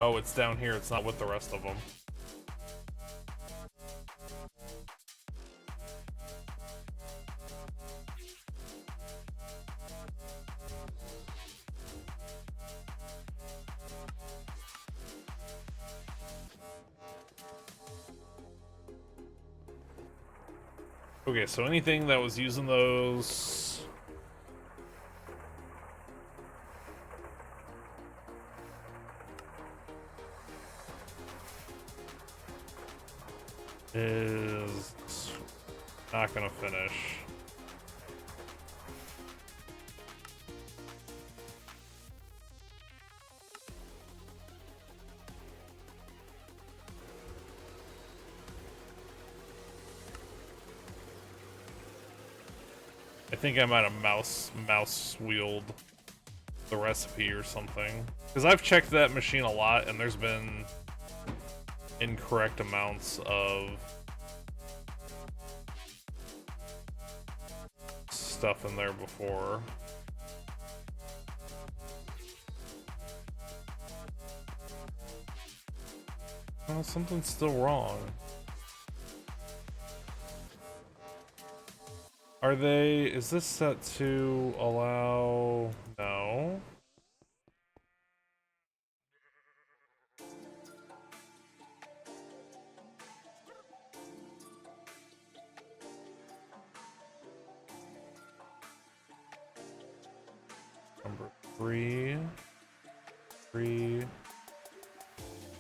Oh, it's down here. It's not with the rest of them. Okay, so anything that was using those... is not gonna finish. I think I might have mouse wheeled the recipe or something. Because I've checked that machine a lot, and there's been incorrect amounts of stuff in there before. Well, something's still wrong. Are they... is this set to allow... no? Number 3... 3...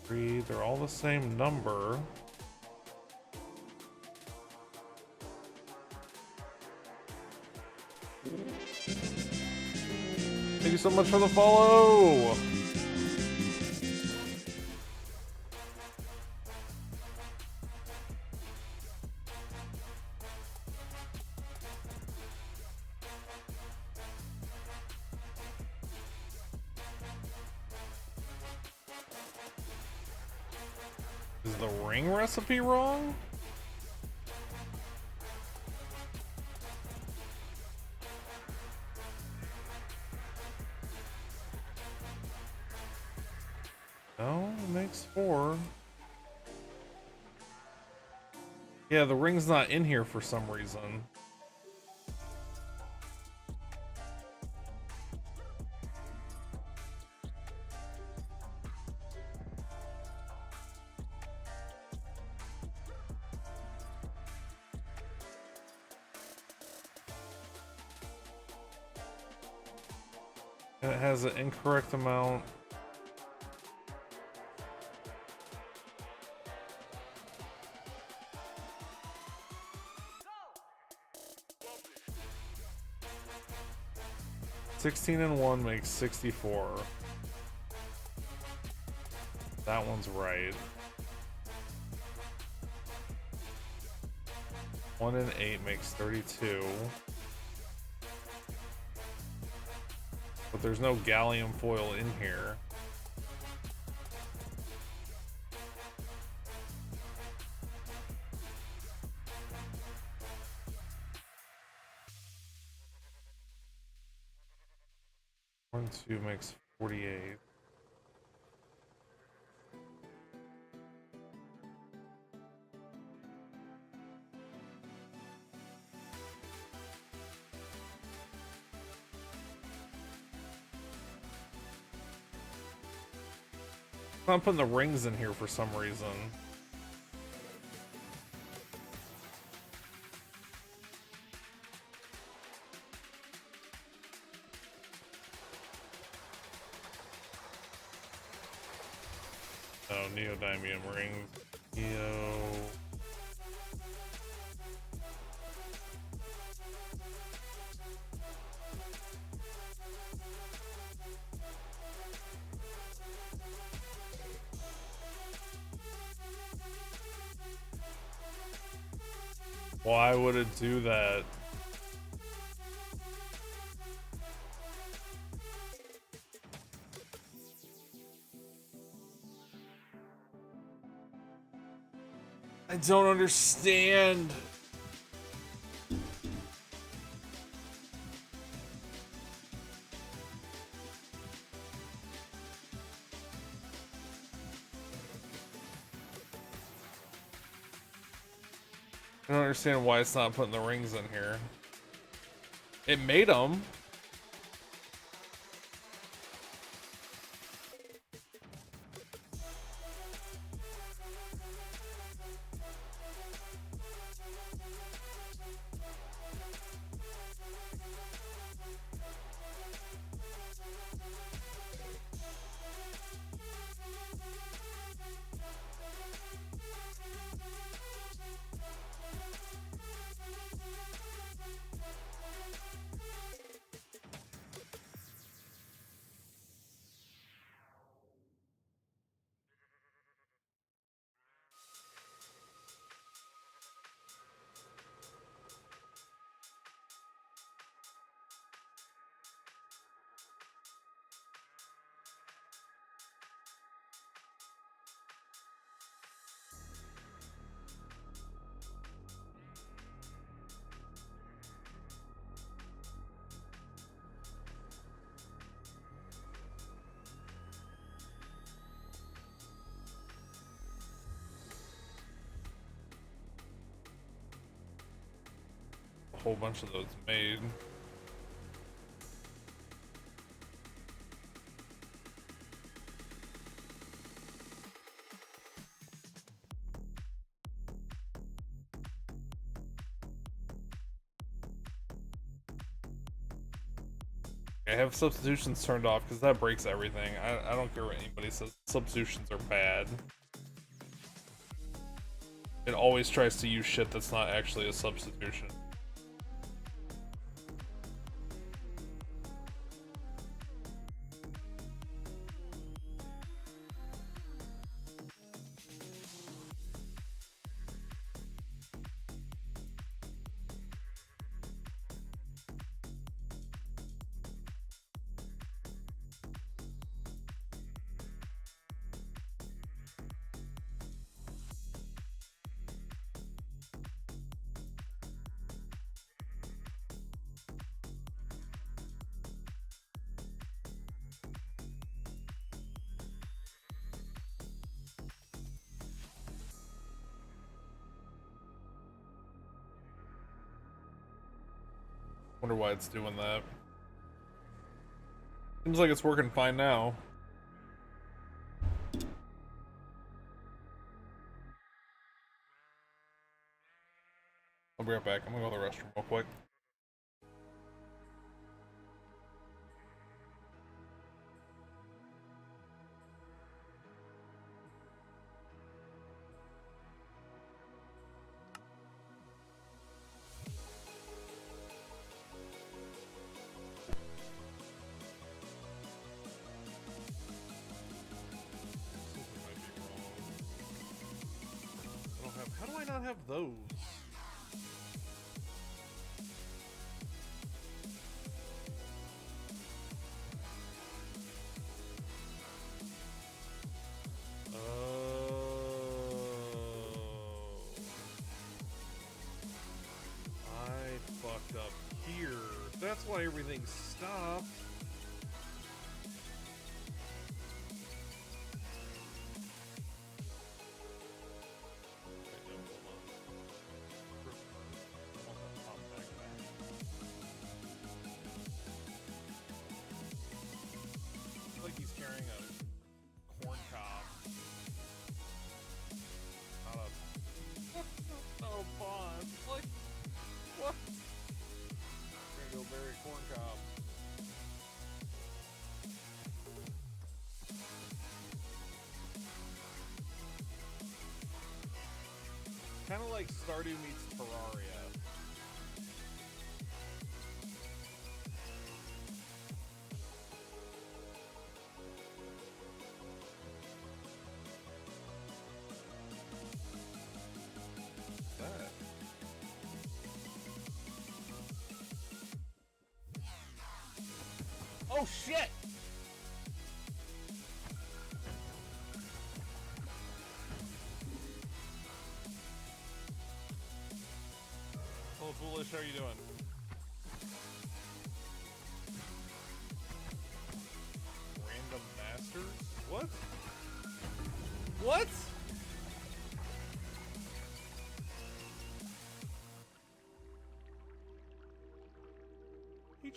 3... they're all the same number. Thank you so much for the follow! Is the ring recipe wrong? No, it makes 4. Yeah, the ring's not in here for some reason. And it has an incorrect amount. $16 and 1 makes 64. That one's right. 1 and 8 makes 32. But there's no gallium foil in here. One, 2 makes 48. I'm putting the rings in here for some reason. Oh, neodymium rings. Neo. Why would it do that? I don't understand. I don't understand why it's not putting the rings in here. It made them. A whole bunch of those made. I have substitutions turned off because that breaks everything. I don't care what anybody says. Substitutions are bad. It always tries to use shit that's not actually a substitution. Wonder why it's doing that. Seems like it's working fine now. I'll be right back. I'm gonna go to the restroom real quick. How do I not have those? I fucked up here. That's why everything stopped. Kind of like Stardew meets Terraria. What's that? Oh shit! Foolish, how are you doing? Random masters? What? What?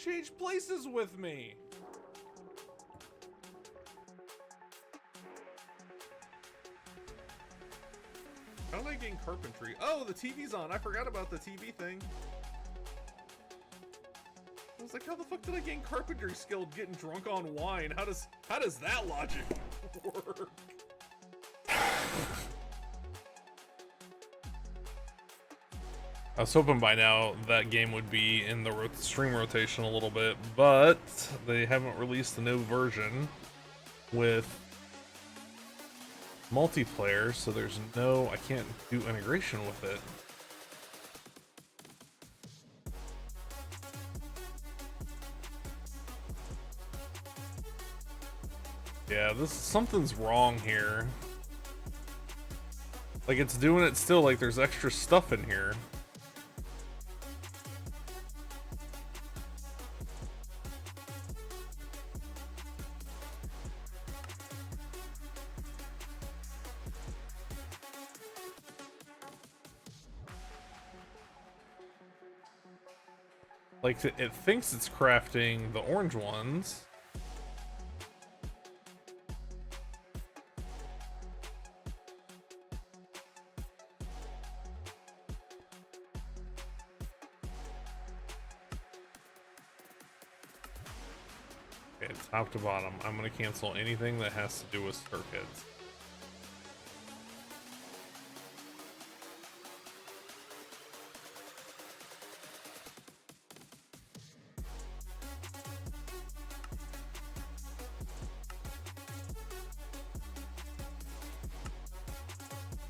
change places with me. How did I gain carpentry? Oh, the TV's on. I forgot about the TV thing. I was like, how the fuck did I gain carpentry skill getting drunk on wine? How does that logic work? I was hoping by now that game would be in the stream rotation a little bit, but they haven't released a new version with multiplayer, so there's no, I can't do integration with it. Yeah, something's wrong here. Like, it's doing it still, like there's extra stuff in here. Like, it thinks it's crafting the orange ones. Okay, top to bottom. I'm gonna cancel anything that has to do with circuits.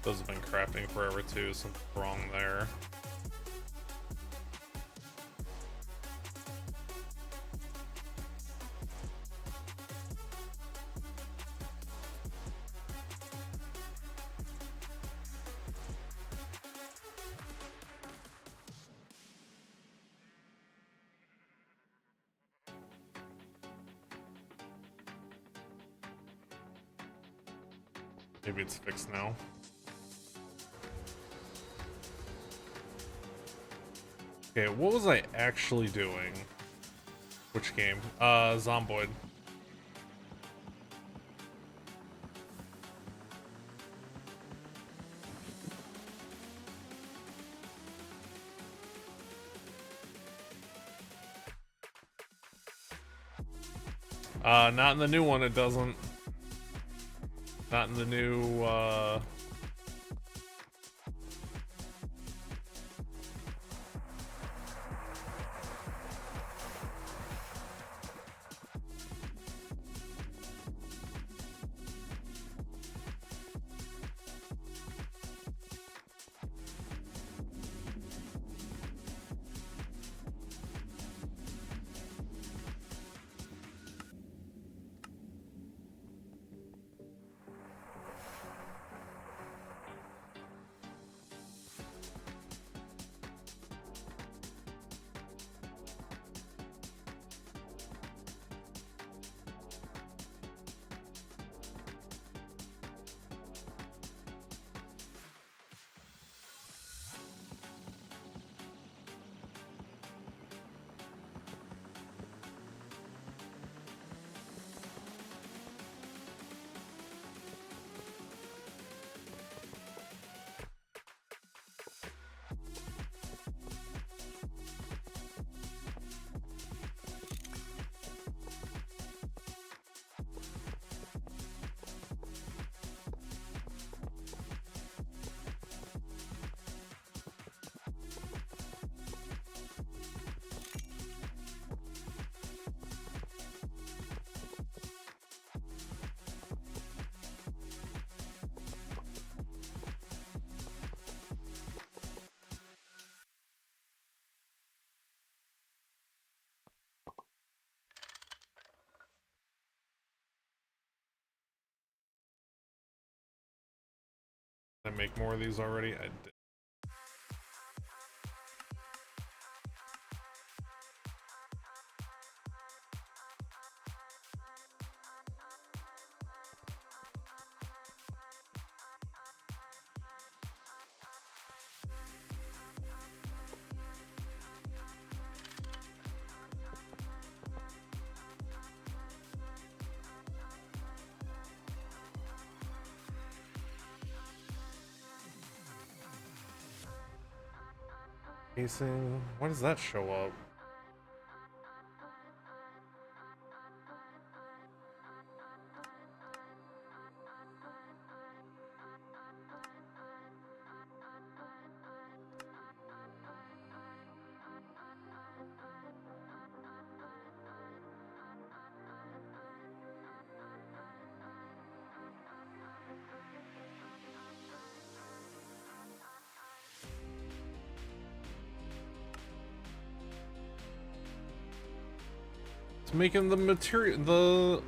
Those have been crafting forever too, something's wrong there. Maybe it's fixed now. Okay, what was I actually doing? Which game? Zomboid. Not in the new one, it doesn't. Not in the new, did I make more of these already? I did. Casing. Why does that show up? Making the material,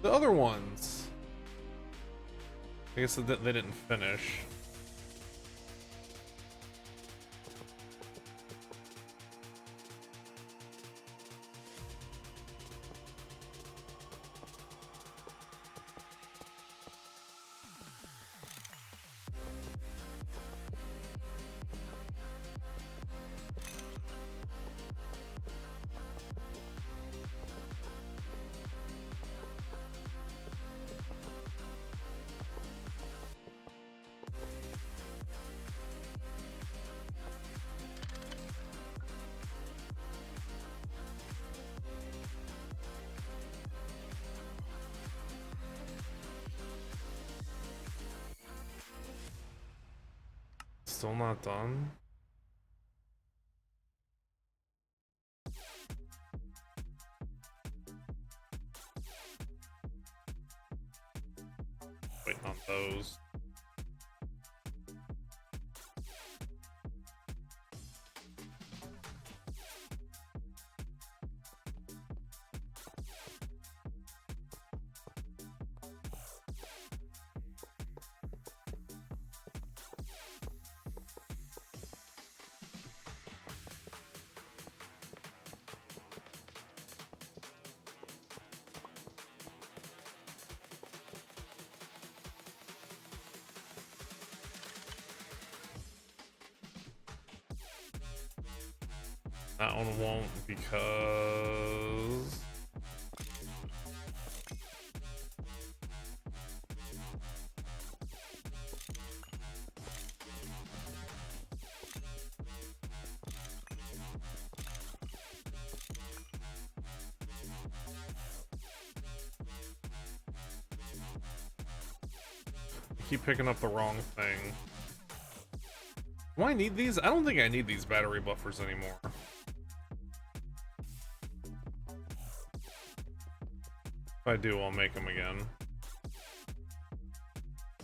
the other ones. I guess they didn't finish. Still not done? Waiting on those. That one won't because... I keep picking up the wrong thing. Do I need these? I don't think I need these battery buffers anymore. If I do, I'll make them again.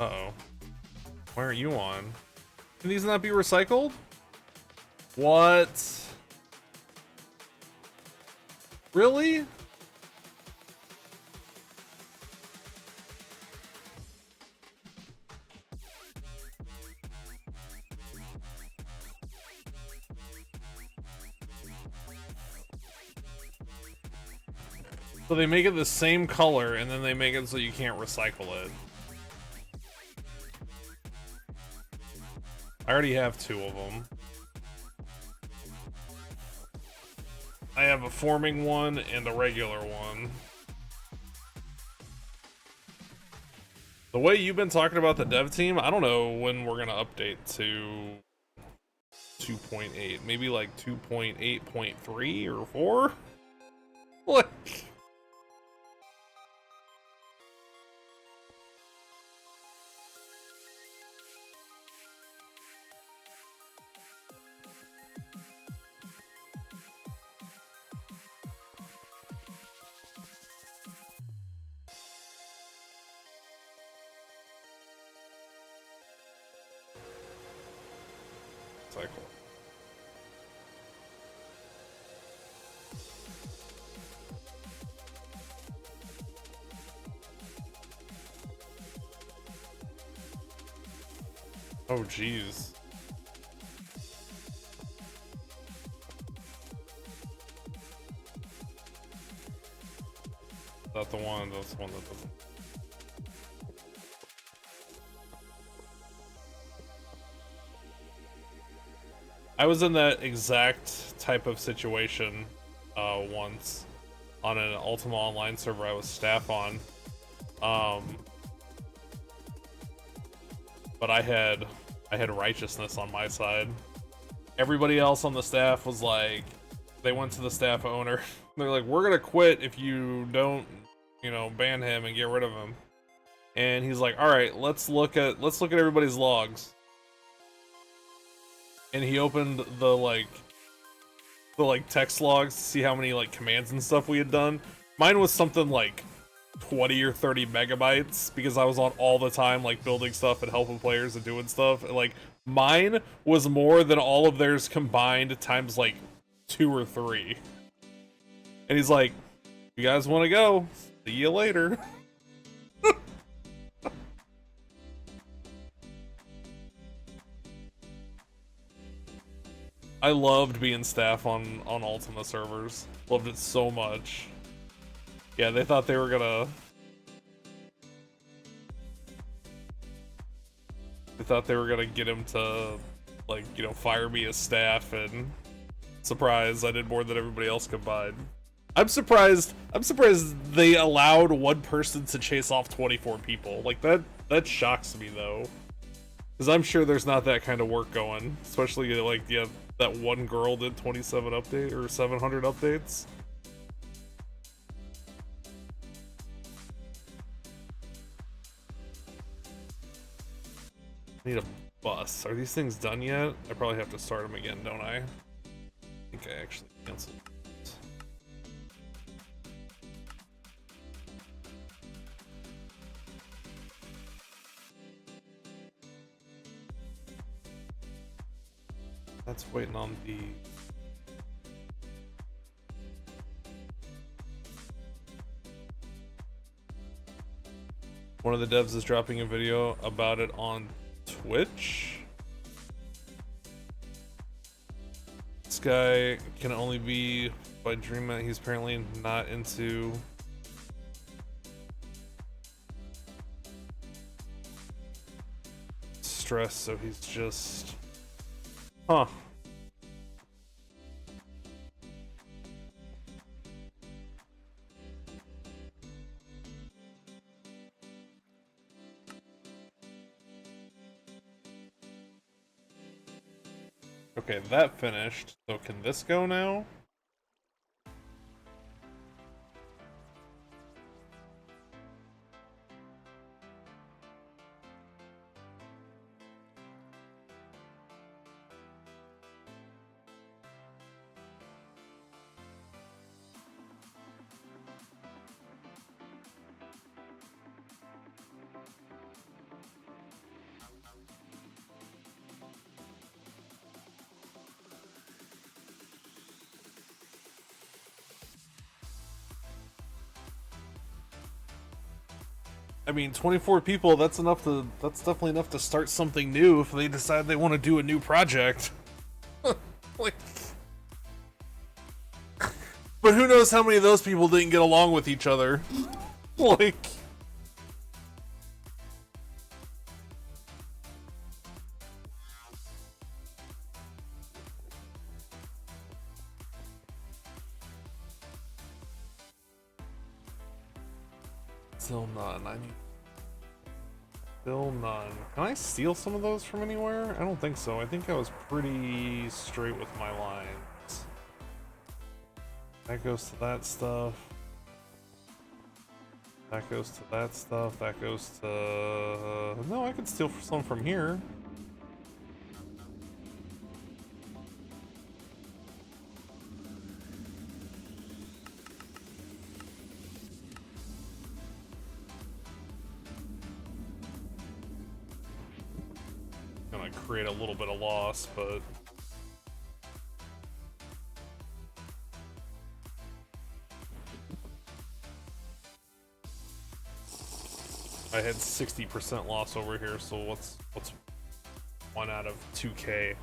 Uh-oh. Why aren't you on? Can these not be recycled? What? Really? So they make it the same color, and then they make it so you can't recycle it. I already have 2 of them. I have a forming one and a regular one. The way you've been talking about the dev team, I don't know when we're gonna update to 2.8. Maybe like 2.8.3 or 4? What? Cycle. Oh, jeez. Is that the one? That's the one that doesn't. I was in that exact type of situation once on an Ultima Online server I was staff on. But I had I had righteousness on my side. Everybody else on the staff was like, they went to the staff owner. They're like, we're gonna quit if you don't, you know, ban him and get rid of him. And he's like, all right, let's look at everybody's logs. And he opened the text logs to see how many like commands and stuff we had done. Mine was something like 20 or 30 megabytes because I was on all the time, like building stuff and helping players and doing stuff. And, like, mine was more than all of theirs combined times like 2 or 3. And he's like, you guys want to go? See you later. I loved being staff on Ultima servers. Loved it so much. Yeah, they thought they were gonna... They thought they were gonna get him to, like, you know, fire me as staff, and... Surprise, I did more than everybody else combined. I'm surprised they allowed one person to chase off 24 people. Like, that shocks me, though. Because I'm sure there's not that kind of work going. Especially, like, yeah, that one girl did 27 update or 700 updates. I need a bus. Are these things done yet? I probably have to start them again, don't I? I think I actually canceled. That's waiting on the... One of the devs is dropping a video about it on Twitch. This guy can only be by Dreammat. He's apparently not into... stress, so he's just... Huh. Okay, that finished. So can this go now? I mean, 24 people, that's definitely enough to start something new if they decide they want to do a new project. Like, but who knows how many of those people didn't get along with each other? Like... Still none. I need... Still none. Can I steal some of those from anywhere? I don't think so. I think I was pretty straight with my lines. That goes to that stuff. That goes to that stuff. That goes to... No, I could steal some from here. Gonna create a little bit of loss, but... I had 60% loss over here, so what's 1 out of 2k?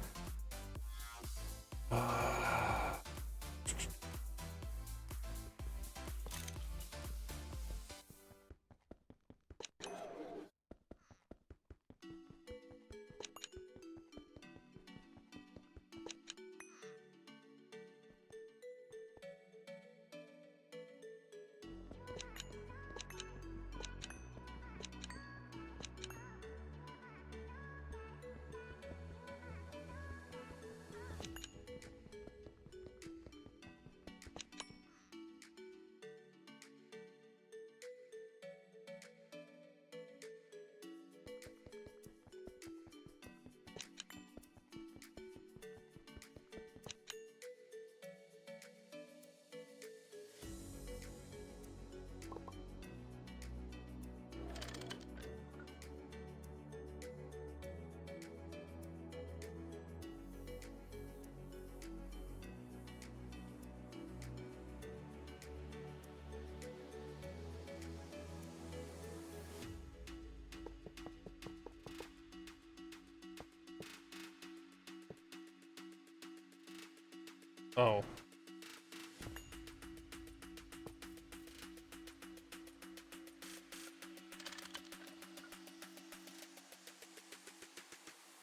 Oh.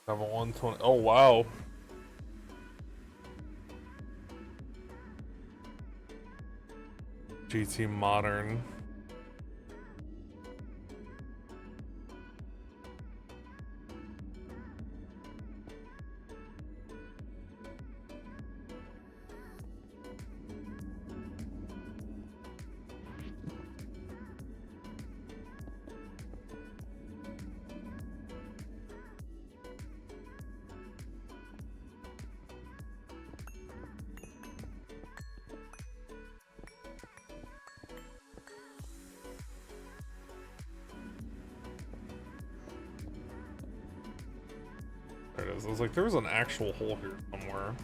Have a 120. Oh, wow. GT Modern. There it is. I was like, there was an actual hole here somewhere.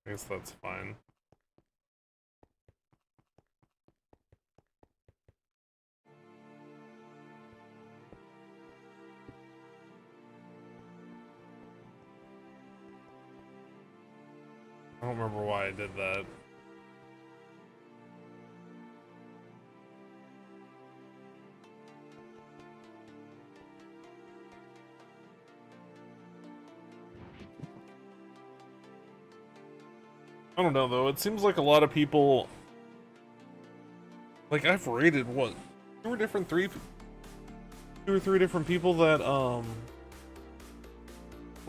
I guess that's fine. I don't remember why I did that. I don't know though, it seems like a lot of people, like I've rated what, two or three different people that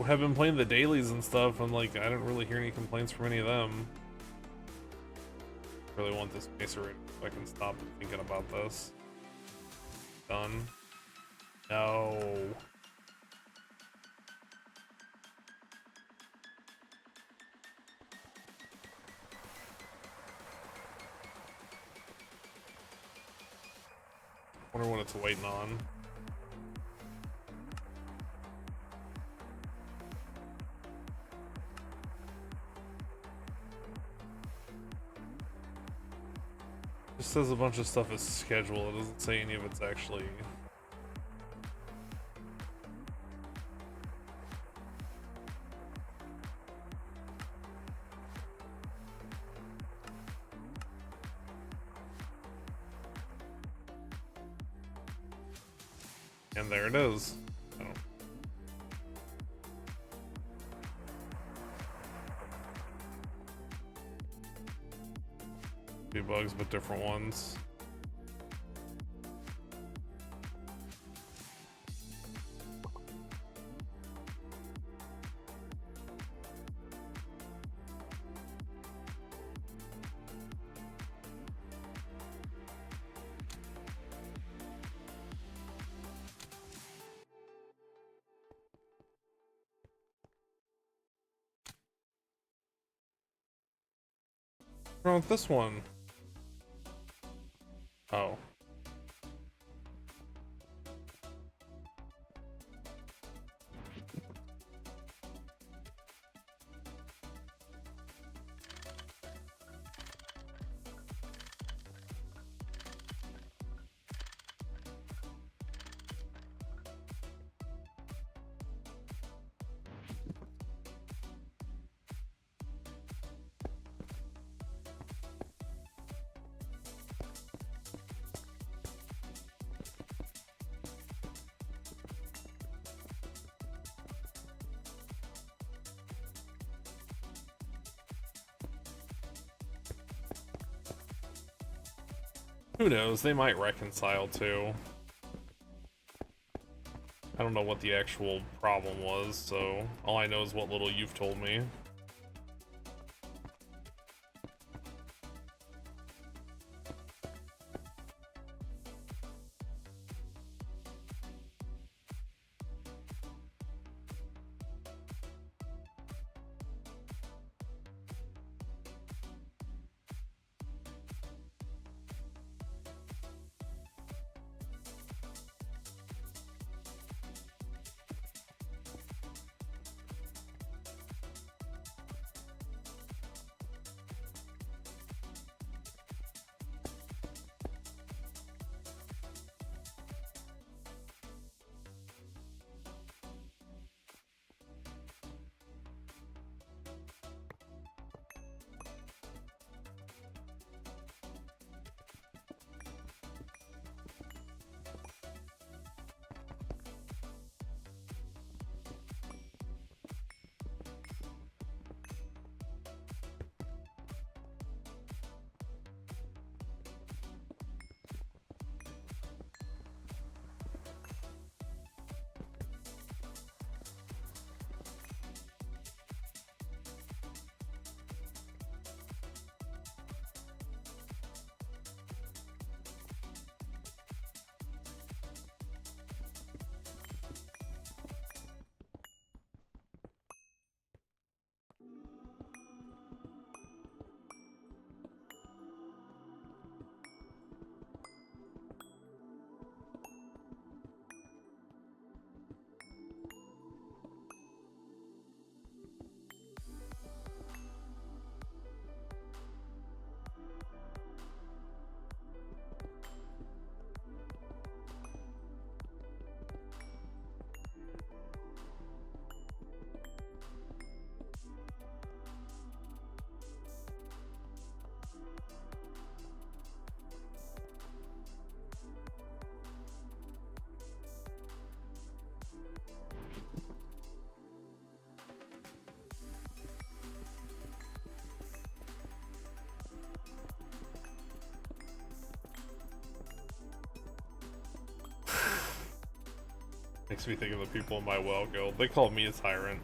have been playing the dailies and stuff, and like I don't really hear any complaints from any of them. I really want this base rating so I can stop thinking about this. Done. No. Wonder what it's waiting on. Just says a bunch of stuff is scheduled. It doesn't say any of it's actually. And there it is. Oh. Few bugs, but different ones. What's wrong with this one? Oh. Who knows? They might reconcile too. I don't know what the actual problem was, so all I know is what little you've told me. Makes me think of the people in my WoW guild. They call me a tyrant.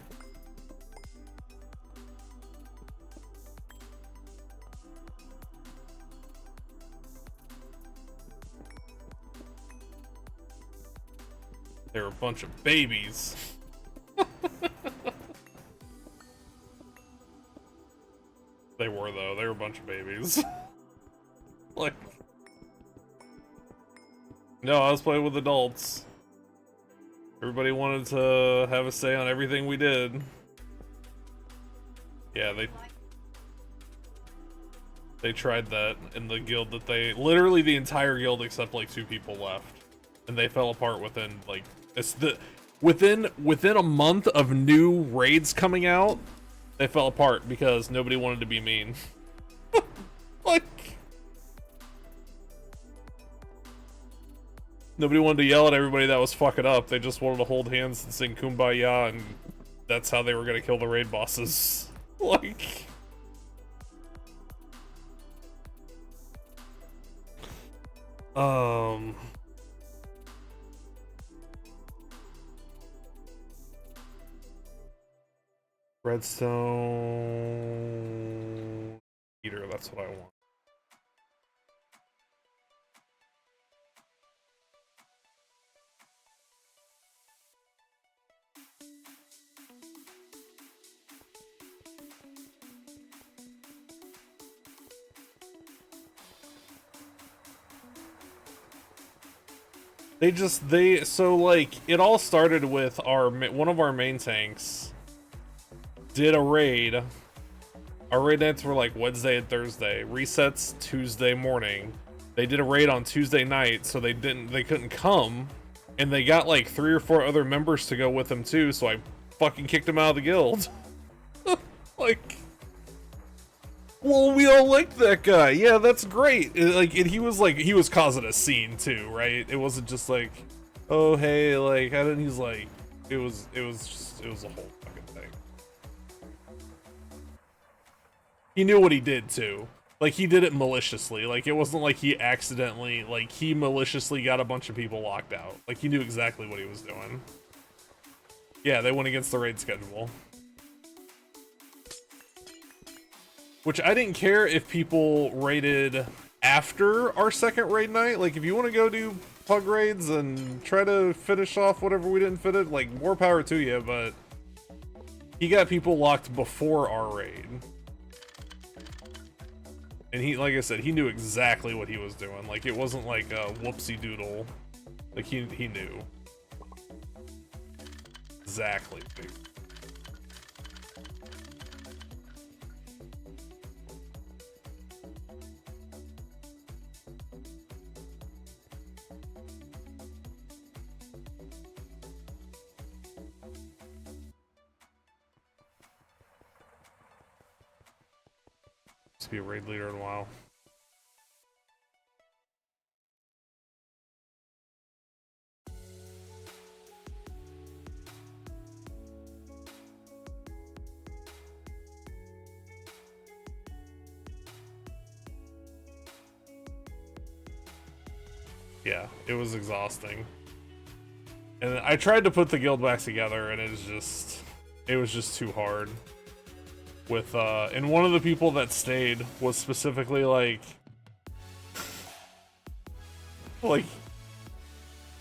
They're a bunch of babies. They were, though. They were a bunch of babies. Like... No, I was playing with adults. Everybody wanted to have a say on everything we did. Yeah, they tried that in the guild that they... Literally the entire guild except like 2 people left. And they fell apart within, like... Within a month of new raids coming out, they fell apart because nobody wanted to be mean. Like... Nobody wanted to yell at everybody that was fucking up. They just wanted to hold hands and sing Kumbaya, and that's how they were gonna kill the raid bosses. Like... Redstone... Eater, that's what I want. So like, it all started with one of our main tanks did a raid. Our raid nights were like Wednesday and Thursday, resets Tuesday morning. They did a raid on Tuesday night, so they couldn't come, and they got like 3 or 4 other members to go with them too, so I fucking kicked them out of the guild. Like, well, we all liked that guy. Yeah, that's great. And he was causing a scene too, right? It wasn't just like, oh hey, like I didn't. He's like, it was a whole fucking thing. He knew what he did too. Like, he did it maliciously. Like, it wasn't like he accidentally, like, he maliciously got a bunch of people locked out. Like, he knew exactly what he was doing. Yeah, they went against the raid schedule. Which I didn't care if people raided after our second raid night. Like, if you want to go do pug raids and try to finish off whatever we didn't fit it, like, more power to you, but he got people locked before our raid. And he, like I said, he knew exactly what he was doing. Like, it wasn't like a whoopsie doodle. Like, he knew. Exactly. Be a raid leader in a while. Yeah, it was exhausting. And I tried to put the guild back together, and it was just too hard. With and one of the people that stayed was specifically like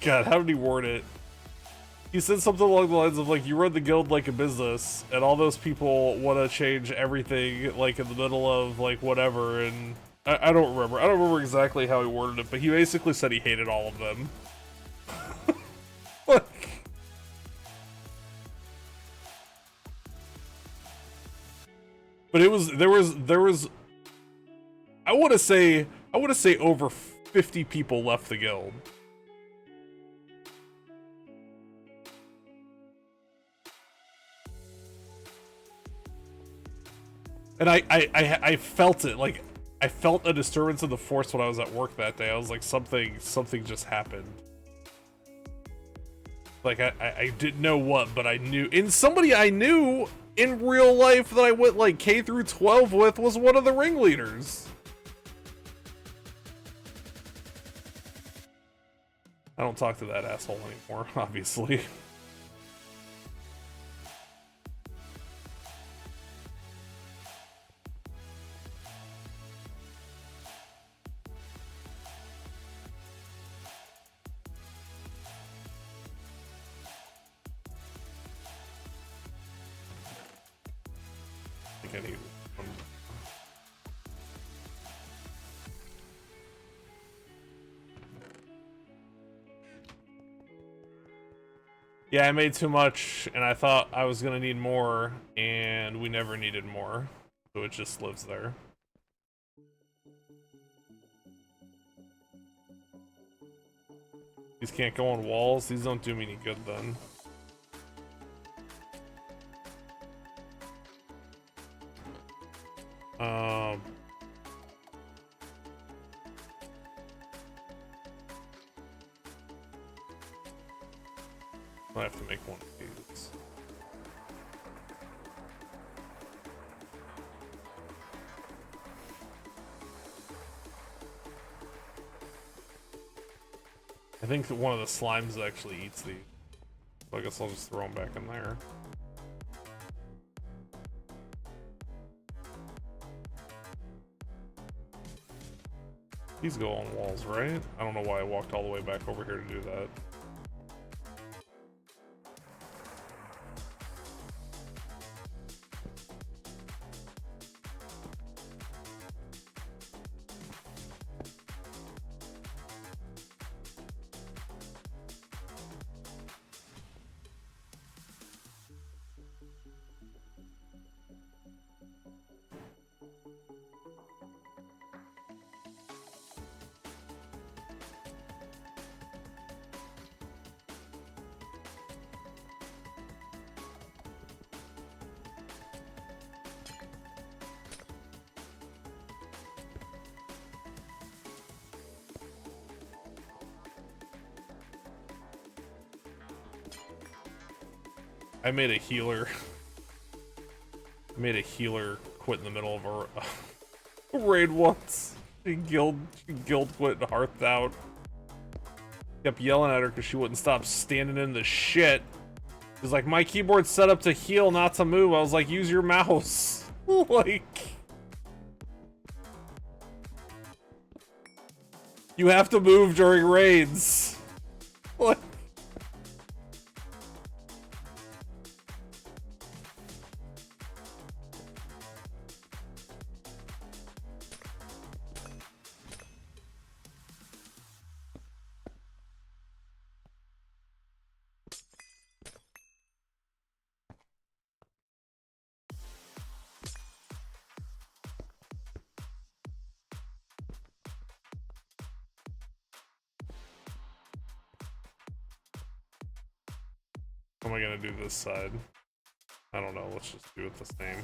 God, how did he word it? He said something along the lines of like, you run the guild like a business, and all those people want to change everything like in the middle of like whatever, and I don't remember. I don't remember exactly how he worded it, but he basically said he hated all of them. Like, but there was I want to say over 50 people left the guild. And I felt it, like I felt a disturbance in the force when I was at work that day. I was like, something just happened. Like I didn't know what, but I knew, and somebody I knew in real life that I went like K through 12 with was one of the ringleaders. I don't talk to that asshole anymore, obviously. I think I need one. Yeah, I made too much, and I thought I was gonna need more, and we never needed more, so it just lives there. These can't go on walls. These don't do me any good then. I have to make one of these. I think that one of the slimes actually eats these. So I guess I'll just throw them back in there. These go on walls, right? I don't know why I walked all the way back over here to do that. I made a healer. I made a healer quit in the middle of a raid once. She guild quit and hearthed out. Kept yelling at her because she wouldn't stop standing in the shit. She's like, my keyboard's set up to heal, not to move. I was like, use your mouse. Like, you have to move during raids. Like, how am I gonna do this side? I don't know, let's just do it the same.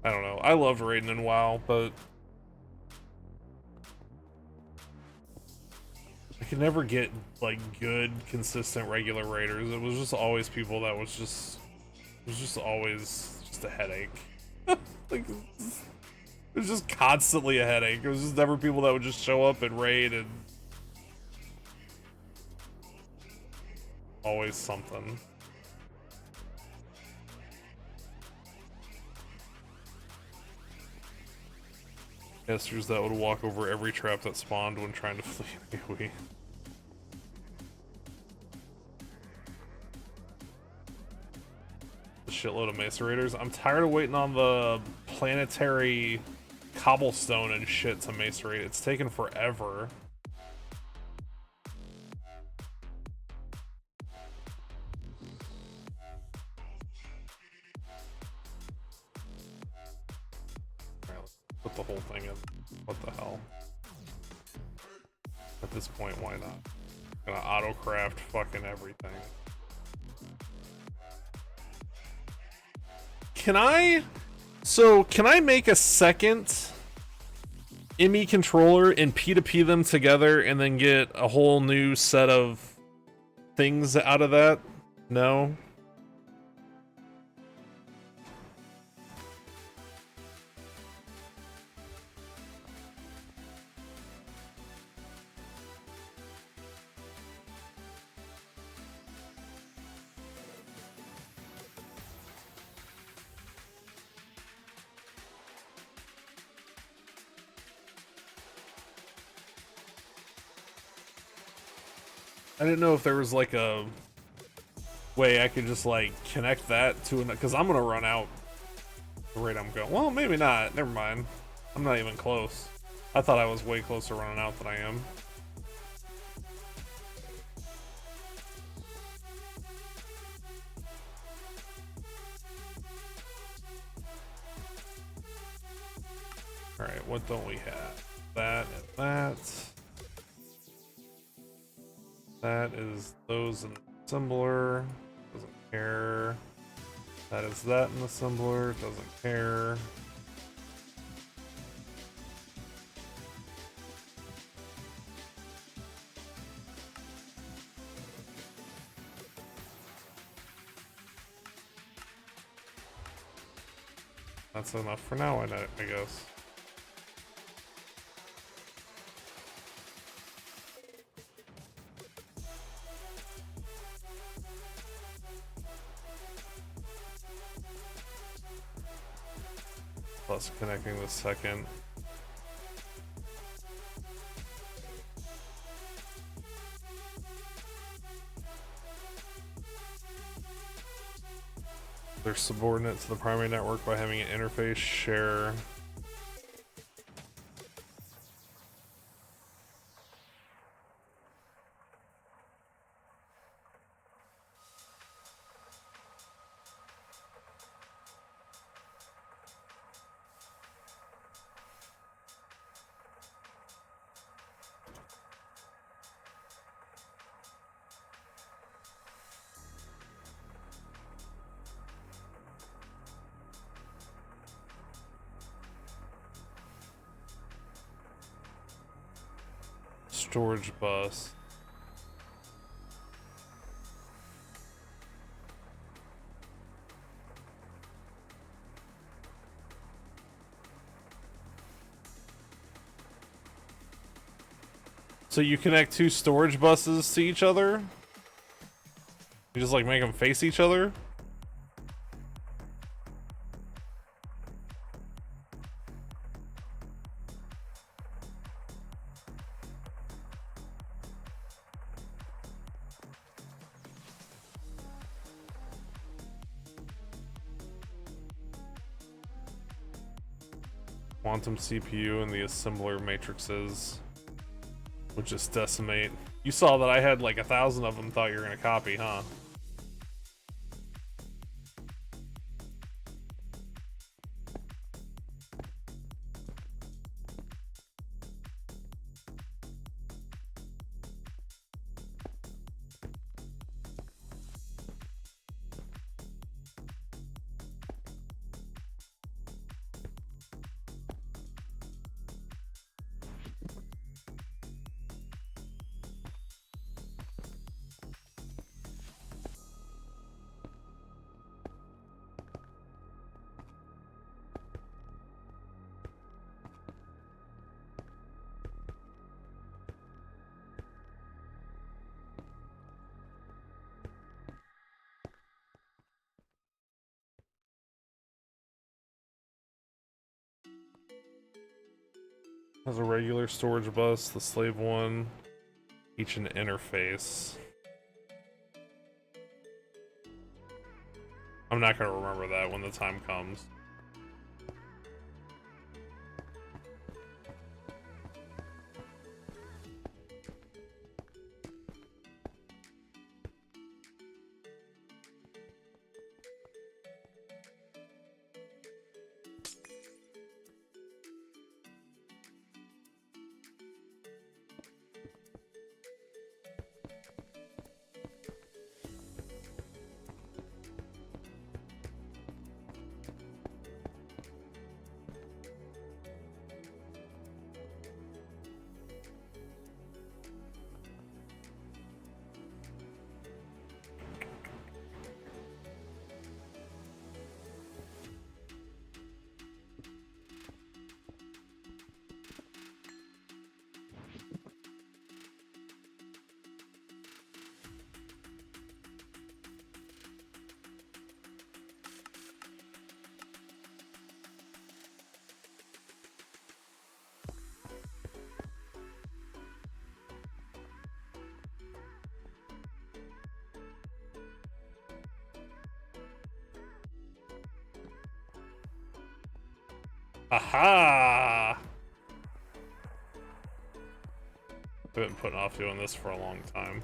I don't know. I loved raiding in WoW, but I could never get like good, consistent, regular raiders. It was just always people that was just always just a headache. Like, it was just constantly a headache. It was just never people that would just show up and raid and always something. Casters that would walk over every trap that spawned when trying to flee AoE. A shitload of Mesa Raiders. I'm tired of waiting on the planetary cobblestone and shit to Mesa Raid. It's taken forever. Put the whole thing in. What the hell? At this point, why not? Gonna auto-craft fucking everything. can I make a second ME controller and P2P them together and then get a whole new set of things out of that? No? I didn't know if there was like a way I could just like connect that to another, because I'm gonna run out the rate I'm going. Well, maybe not. Never mind. I'm not even close. I thought I was way closer to running out than I am. Alright, what don't we have? That and that. That is those in the assembler. Doesn't care. That is that in the assembler. Doesn't care. That's enough for now, I guess. Plus connecting the second. They're subordinate to the primary network by having an interface share. Storage bus. So you connect two storage buses to each other? You just like make them face each other? Quantum CPU and the assembler matrices would just decimate. You saw that I had like 1,000 of them, thought you were gonna copy, huh? Has a regular storage bus, the slave one, each an interface. I'm not gonna remember that when the time comes. Aha! I've been putting off doing this for a long time.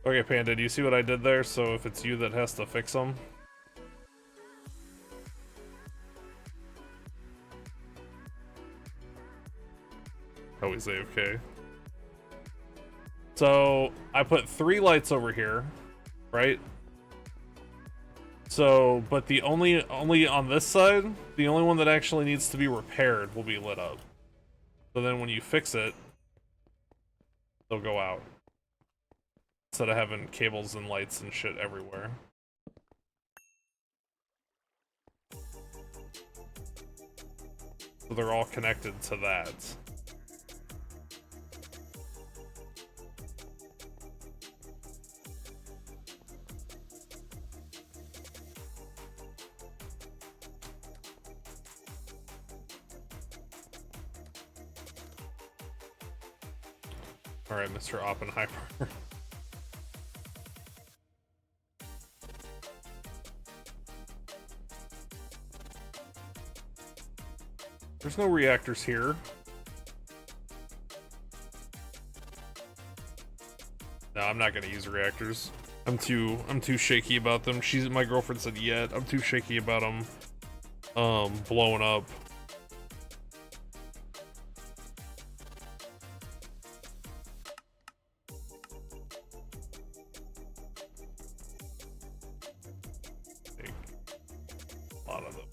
Okay, Panda, do you see what I did there? So if it's you that has to fix them. Always AFK. So I put 3 lights over here, right? So, but the only on this side, the only one that actually needs to be repaired will be lit up. So then when you fix it, they'll go out. Instead of having cables and lights and shit everywhere. So they're all connected to that. Alright, Mr. Oppenheimer. There's no reactors here. No, I'm not gonna use reactors. I'm too shaky about them. My girlfriend said yet. I'm too shaky about them blowing up. Take a lot of them.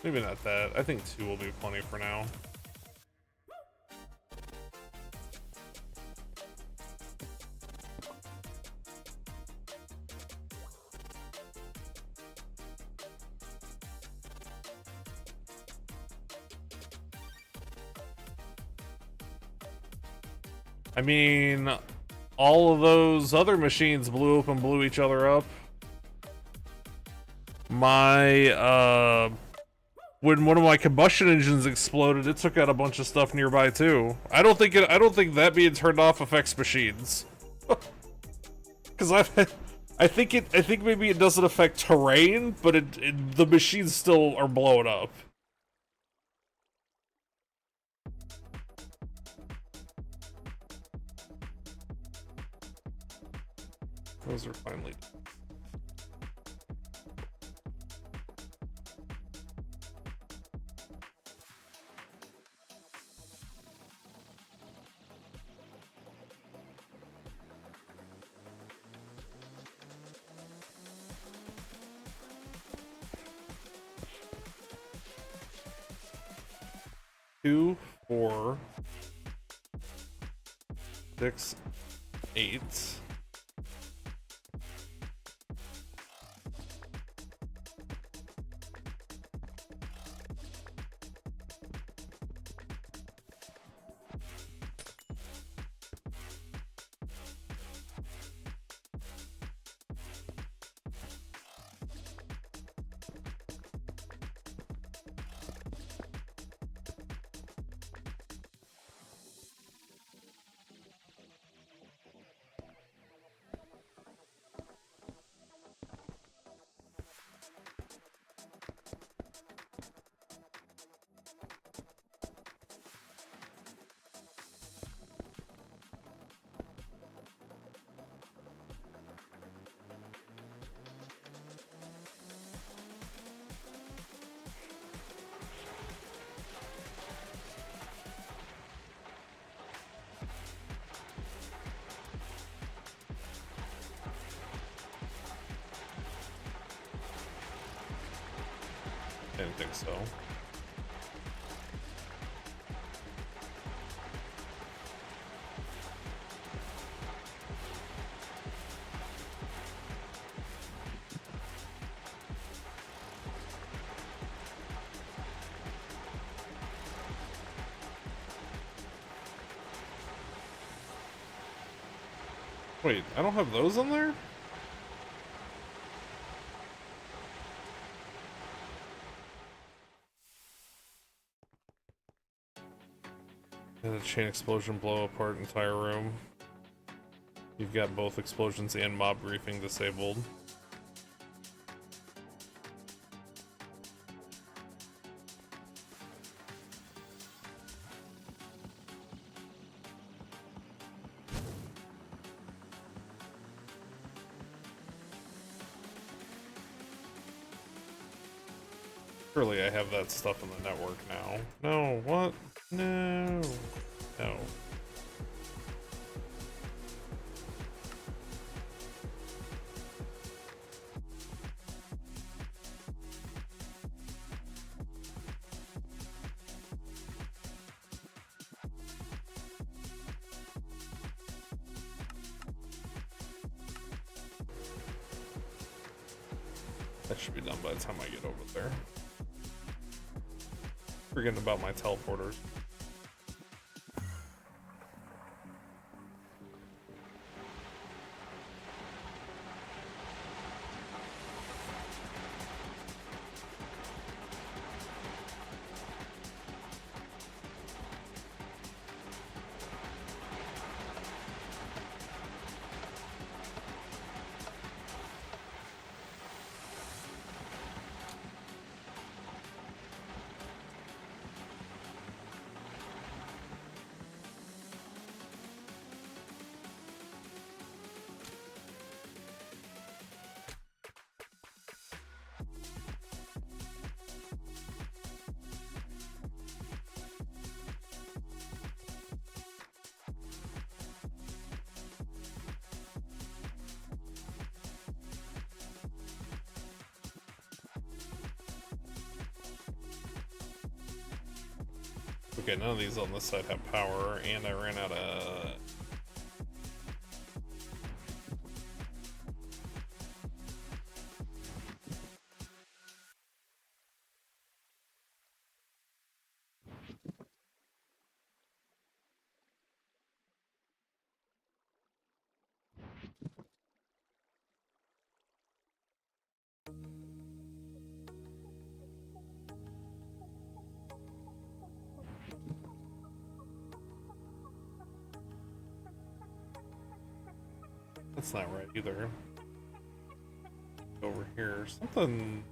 Maybe not that. I think 2 will be plenty for now. I mean, all of those other machines blew up and blew each other up. When one of my combustion engines exploded, it took out a bunch of stuff nearby too. I don't think that being turned off affects machines. Cuz I think maybe it doesn't affect terrain, but the machines still are blowing up. Those are finally done. Two, 4, 6, 8. I didn't think so. Wait, I don't have those on there? And a chain explosion blow apart entire room. You've got both explosions and mob briefing disabled. Surely I have that stuff in the network now. No, what? No. No. That should be done by the time I get over there. Forgetting about my teleporters. Okay, none of these on this side have power, and I ran out of... That's not right either. Over here,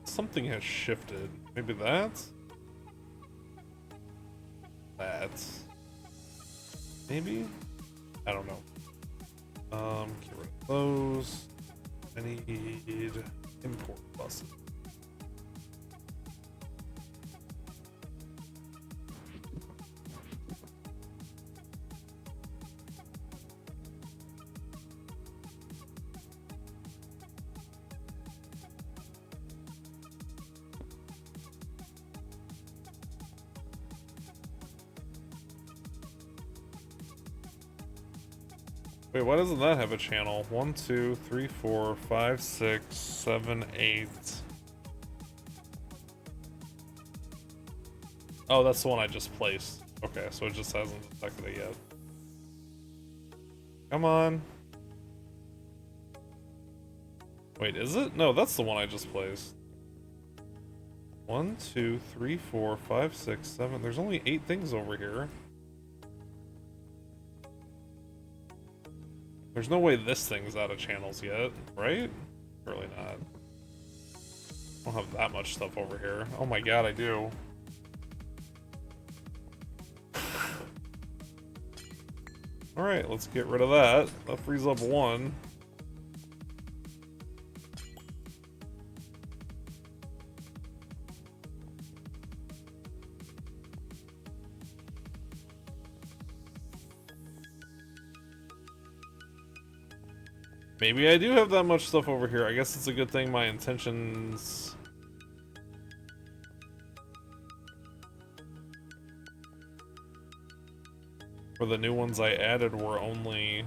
something has shifted. Maybe that? Maybe? I don't know. Get rid of those. I need import buses. Wait, why doesn't that have a channel? 1, 2, 3, 4, 5, 6, 7, 8. Oh, that's the one I just placed. Okay, so it just hasn't detected it yet. Come on. Wait, is it? No, that's the one I just placed. 1, 2, 3, 4, 5, 6, 7. There's only 8 things over here. There's no way this thing's out of channels yet, right? Surely not. I don't have that much stuff over here. Oh my god, I do. Alright, let's get rid of that. That frees up 1. Maybe I do have that much stuff over here. I guess it's a good thing my intentions... for the new ones I added were only...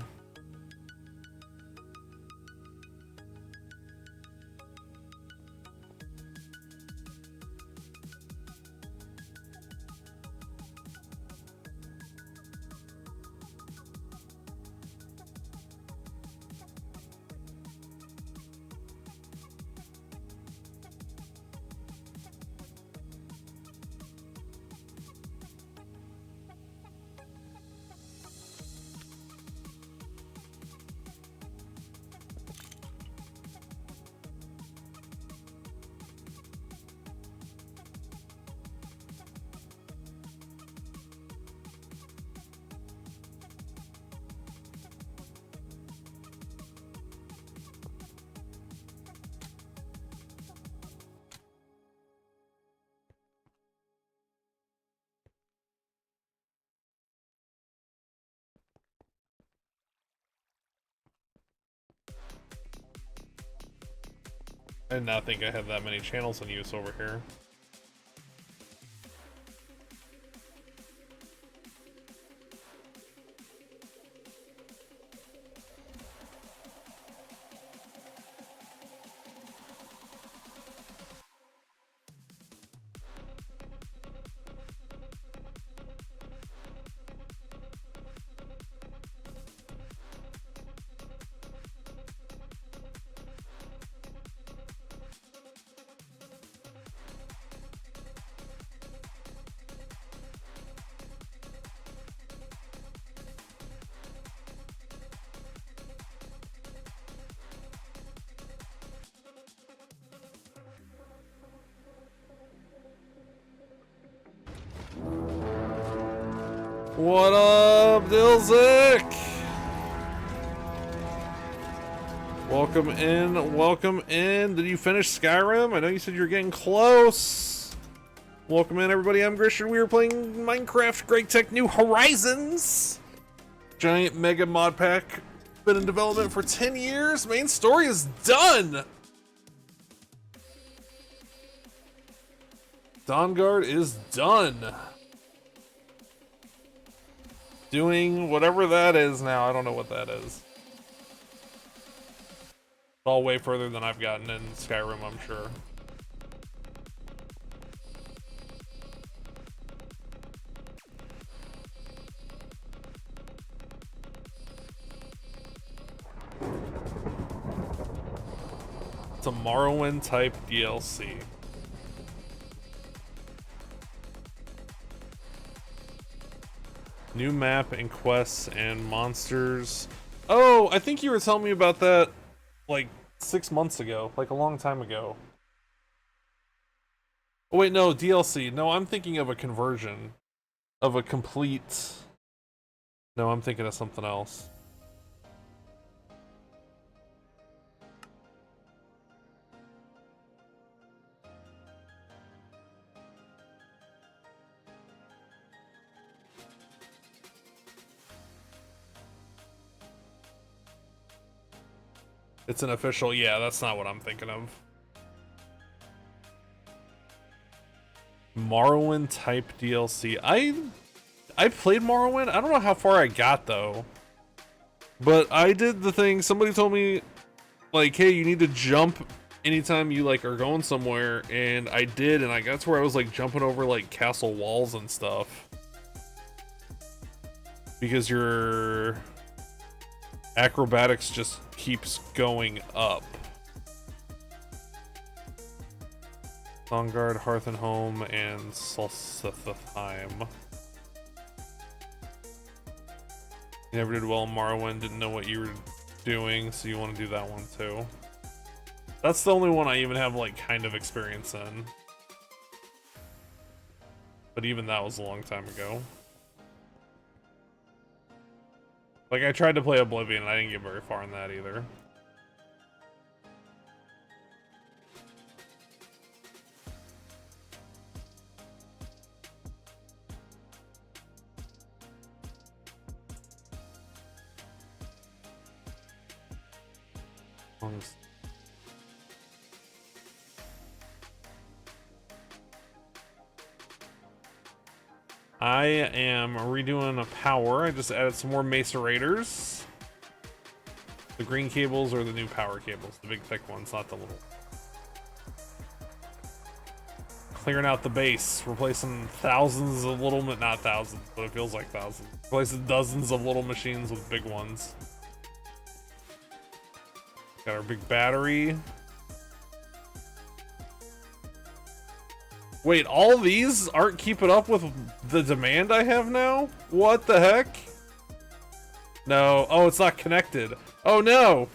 I did not think I had that many channels in use over here. What up, Dilzik? Welcome in, welcome in. Did you finish Skyrim? I know you said you were getting close. Welcome in, everybody. I'm Christian. We are playing Minecraft GregTech New Horizons. Giant mega mod pack. Been in development for 10 years. Main story is done. Dawnguard is done. Doing whatever that is now. I don't know what that is. It's all way further than I've gotten in Skyrim, I'm sure. It's a Morrowind type DLC. New map and quests and monsters. Oh, I think you were telling me about that like 6 months ago, like a long time ago. Oh wait, no, DLC. No, I'm thinking of a conversion of a complete. No, I'm thinking of something else. It's an official, yeah, that's not what I'm thinking of. Morrowind type DLC. I played Morrowind. I don't know how far I got though. But I did the thing, somebody told me like, hey, you need to jump anytime you like are going somewhere, and I did, and I got to where I was like jumping over like castle walls and stuff. Because your acrobatics just keeps going up. Dawnguard, Hearth and Home, and Solstheim. You never did well in Morrowind, didn't know what you were doing, so you want to do that one too. That's the only one I even have like kind of experience in. But even that was a long time ago. Like, I tried to play Oblivion, and I didn't get very far in that either. I am redoing a power. I just added some more macerators. The green cables are the new power cables, the big thick ones, not the little. Clearing out the base, replacing thousands of little, not thousands, but it feels like thousands. Replacing dozens of little machines with big ones. Got our big battery. Wait, all these aren't keeping up with the demand I have now? What the heck? No. Oh, it's not connected. Oh, no.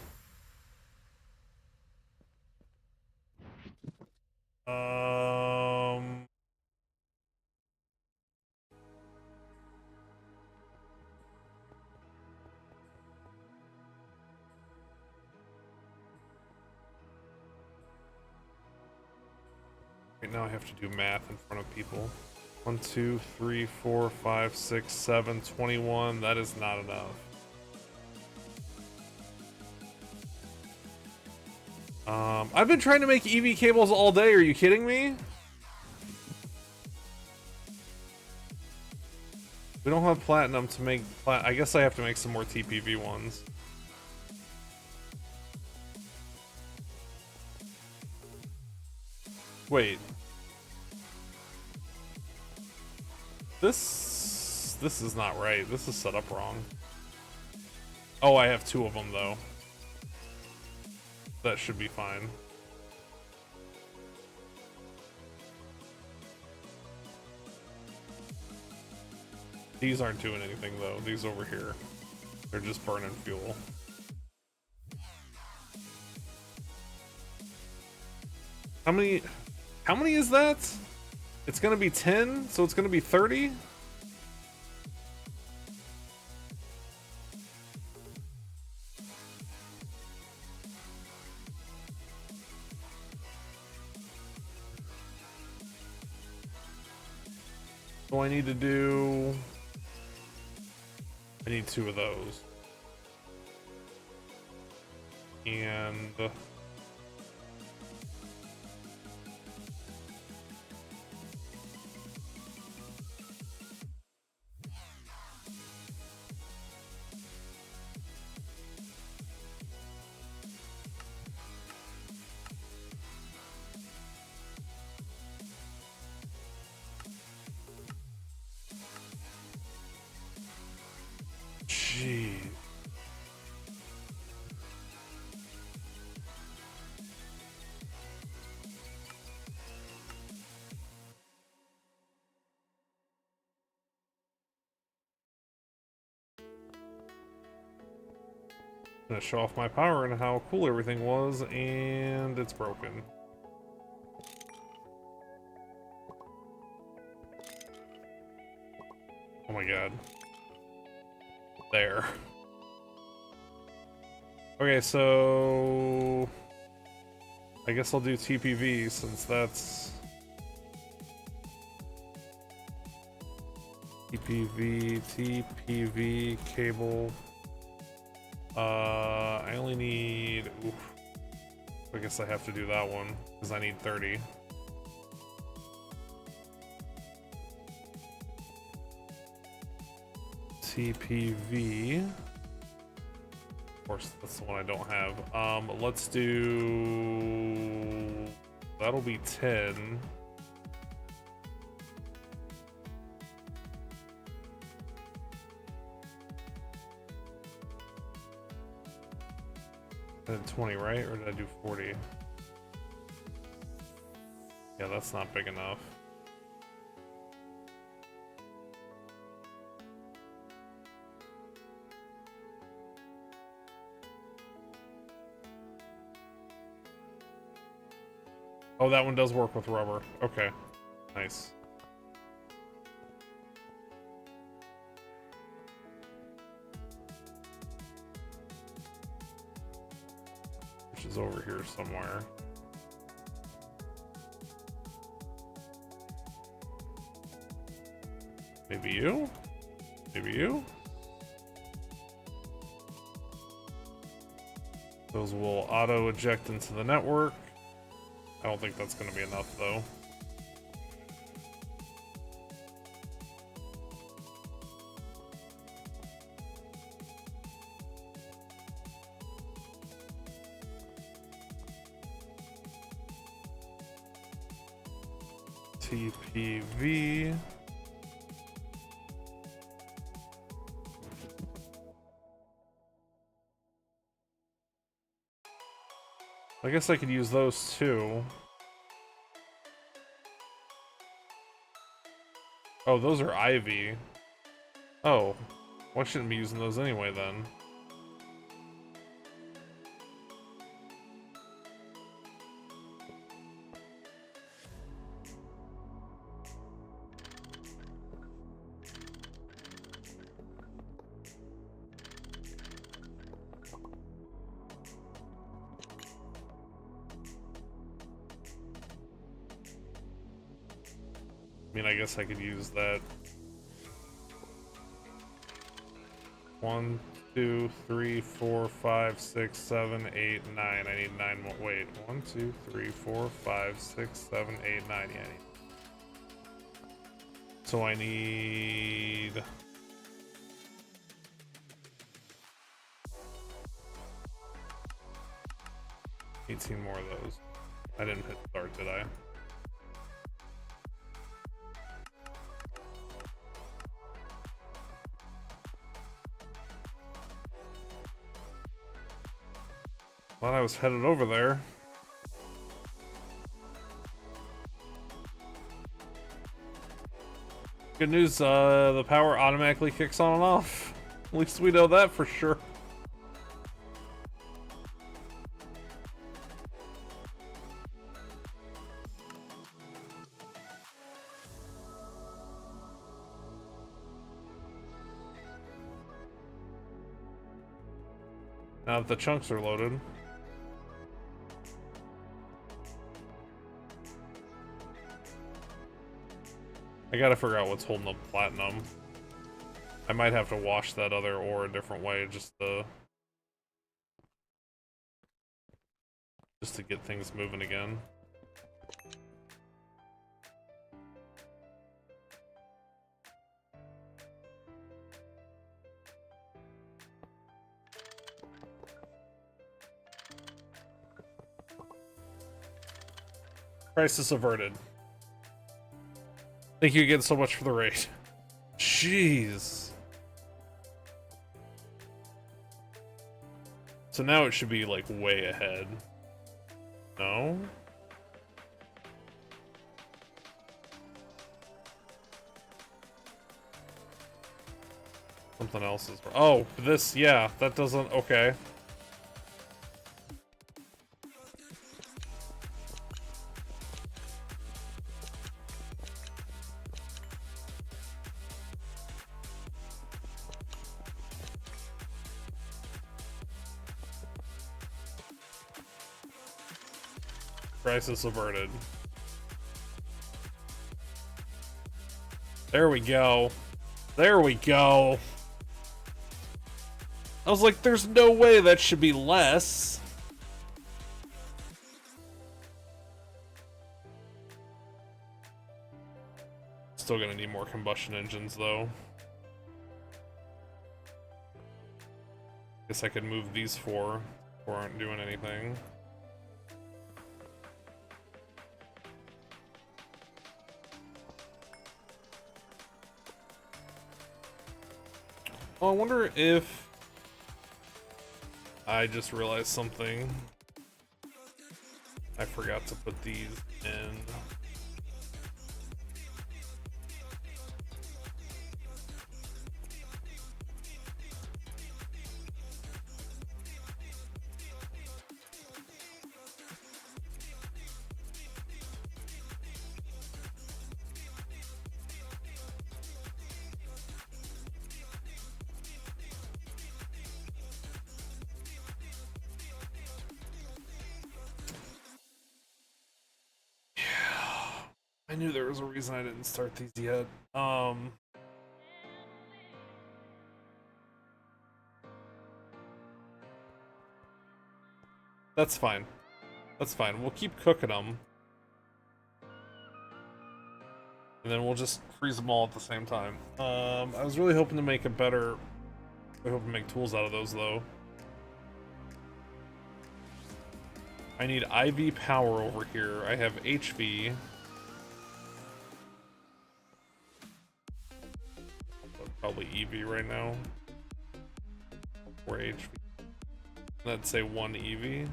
Right now I have to do math in front of people. 1, 2, 3, 4, 5, 6, 7, 21. That is not enough. I've been trying to make EV cables all day. Are you kidding me? We don't have platinum to make I guess I have to make some more TPV ones. Wait. This is not right. This is set up wrong. Oh, I have 2 of them though. That should be fine. These aren't doing anything though. These over here. They're just burning fuel. How many is that? It's gonna be 10, so it's gonna be 30? So I need to do... I need 2 of those. And... Gee. Gonna show off my power and how cool everything was, and it's broken. Oh my god. There. Okay, so... I guess I'll do TPV since that's... TPV cable. I only need... Oof. I guess I have to do that one, because I need 30. TPV. Of course, that's the one I don't have. Let's do... That'll be 10. I did 20, right? Or did I do 40? Yeah, that's not big enough. Oh, that one does work with rubber. Okay. Nice. Which is over here somewhere. Maybe you? Maybe you? Those will auto eject into the network. I don't think that's going to be enough, though. TPV. I guess I could use those too. Oh, those are ivy. Oh, well, I shouldn't be using those anyway then. I mean, I guess I could use that 1, 2, 3, 4, 5, 6, 7, 8, 9. I need 9 more. Wait. 1, 2, 3, 4, 5, 6, 7, 8, 9. Yeah, I need. So I need. $18 more of those. I didn't hit start, did I? Thought I was headed over there. Good news, the power automatically kicks on and off. At least we know that for sure. Now that the chunks are loaded. I gotta figure out what's holding up platinum. I might have to wash that other ore a different way just to get things moving again. Crisis averted. Thank you again so much for the raid. Jeez. So now it should be like way ahead. No? Something else is. Oh, this, yeah, that doesn't. Okay. Crisis averted. There we go. There we go. I was like, there's no way that should be less. Still gonna need more combustion engines, though. Guess I could move these four aren't doing anything. Well, I wonder if I just realized something. I forgot to put these in. I knew there was a reason I didn't start these yet. That's fine. That's fine. We'll keep cooking them. And then we'll just freeze them all at the same time. I was really hoping to make a better... I hope to make tools out of those, though. I need IV power over here. I have HV. Probably EV right now. Or HV. Let's say 1 EV.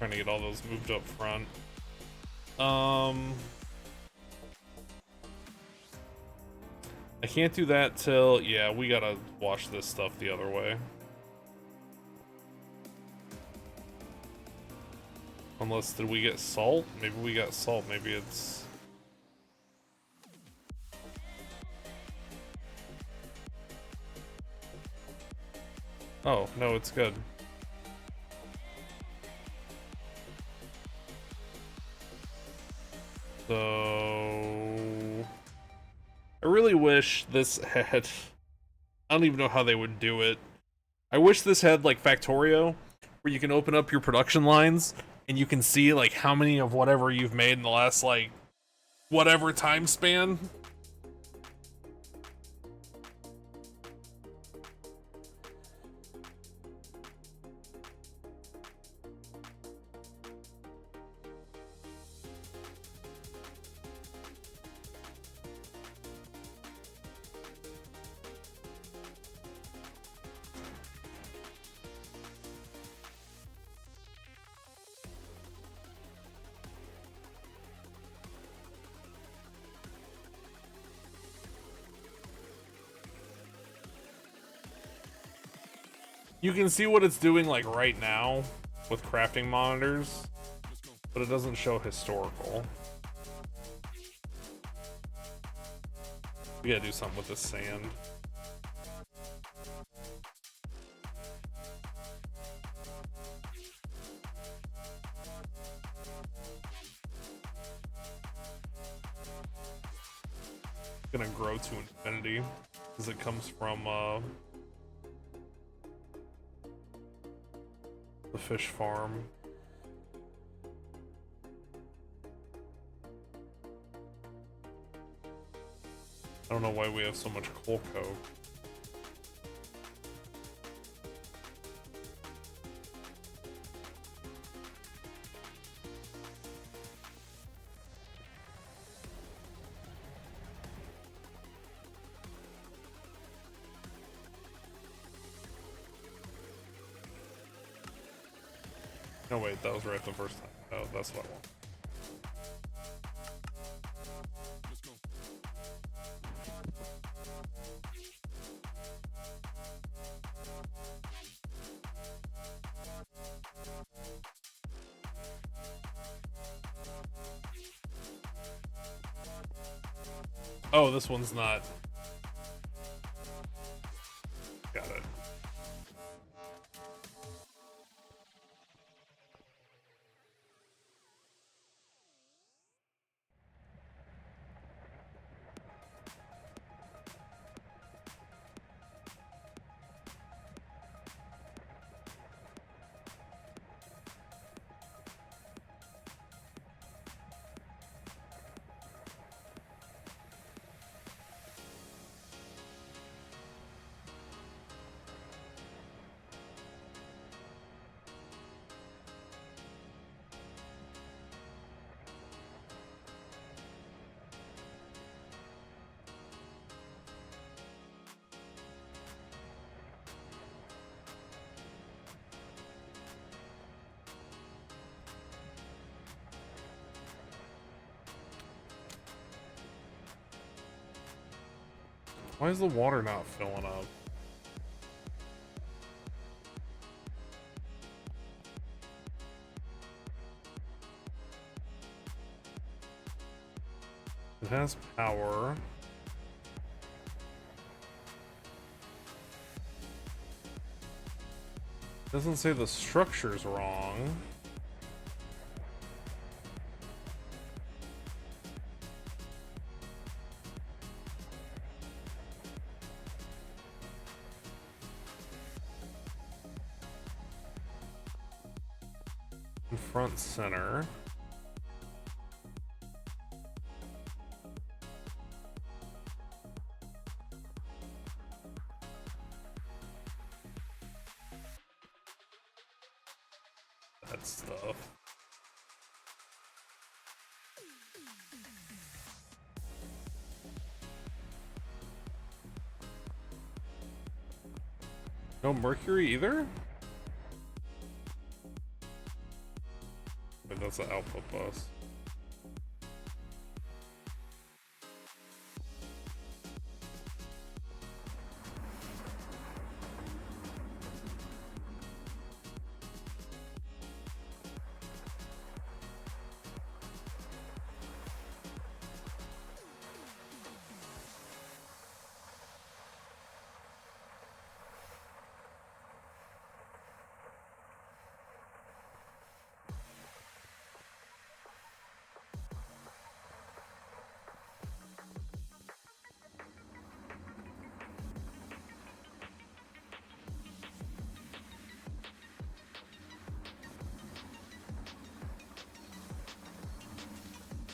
Trying to get all those moved up front. I can't do that till, yeah, we gotta wash this stuff the other way. Unless, did we get salt? Maybe we got salt, maybe it's... Oh, no, it's good. So... I really wish this had... I don't even know how they would do it. I wish this had, like, Factorio, where you can open up your production lines, and you can see, like, how many of whatever you've made in the last, like, whatever time span. You can see what it's doing, like, right now with crafting monitors, but it doesn't show historical. We gotta do something with this sand. It's gonna grow to infinity because it comes from the fish farm. I don't know why we have so much coal coke. No, wait, that was right the first time. Oh, that's what I want. Oh, this one's not. Got it. Why is the water not filling up? It has power. Doesn't say the structure's wrong. In front center. That stuff. No mercury either? that's the output bus.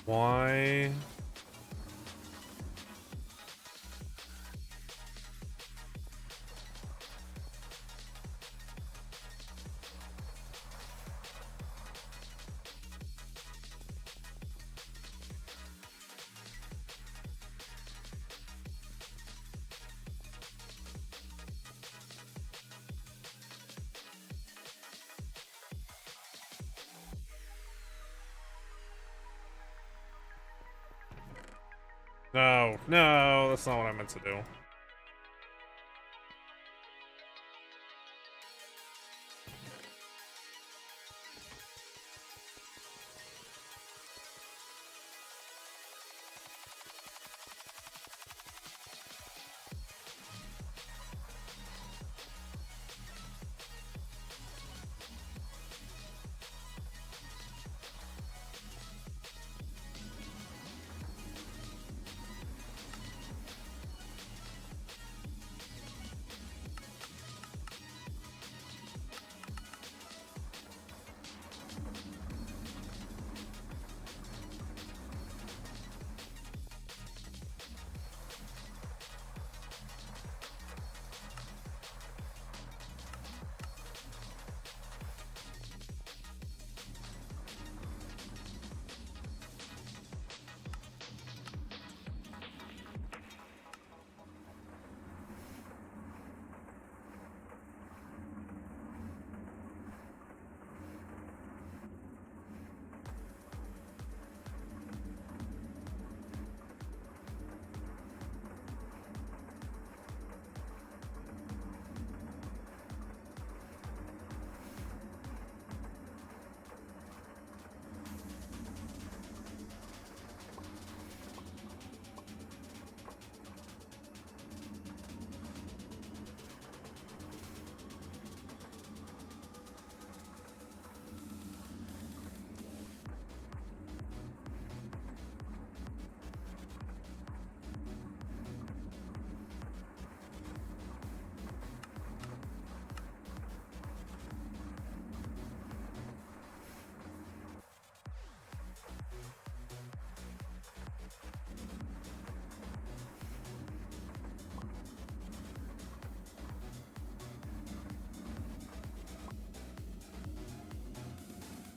Why? No, no, that's not what I meant to do.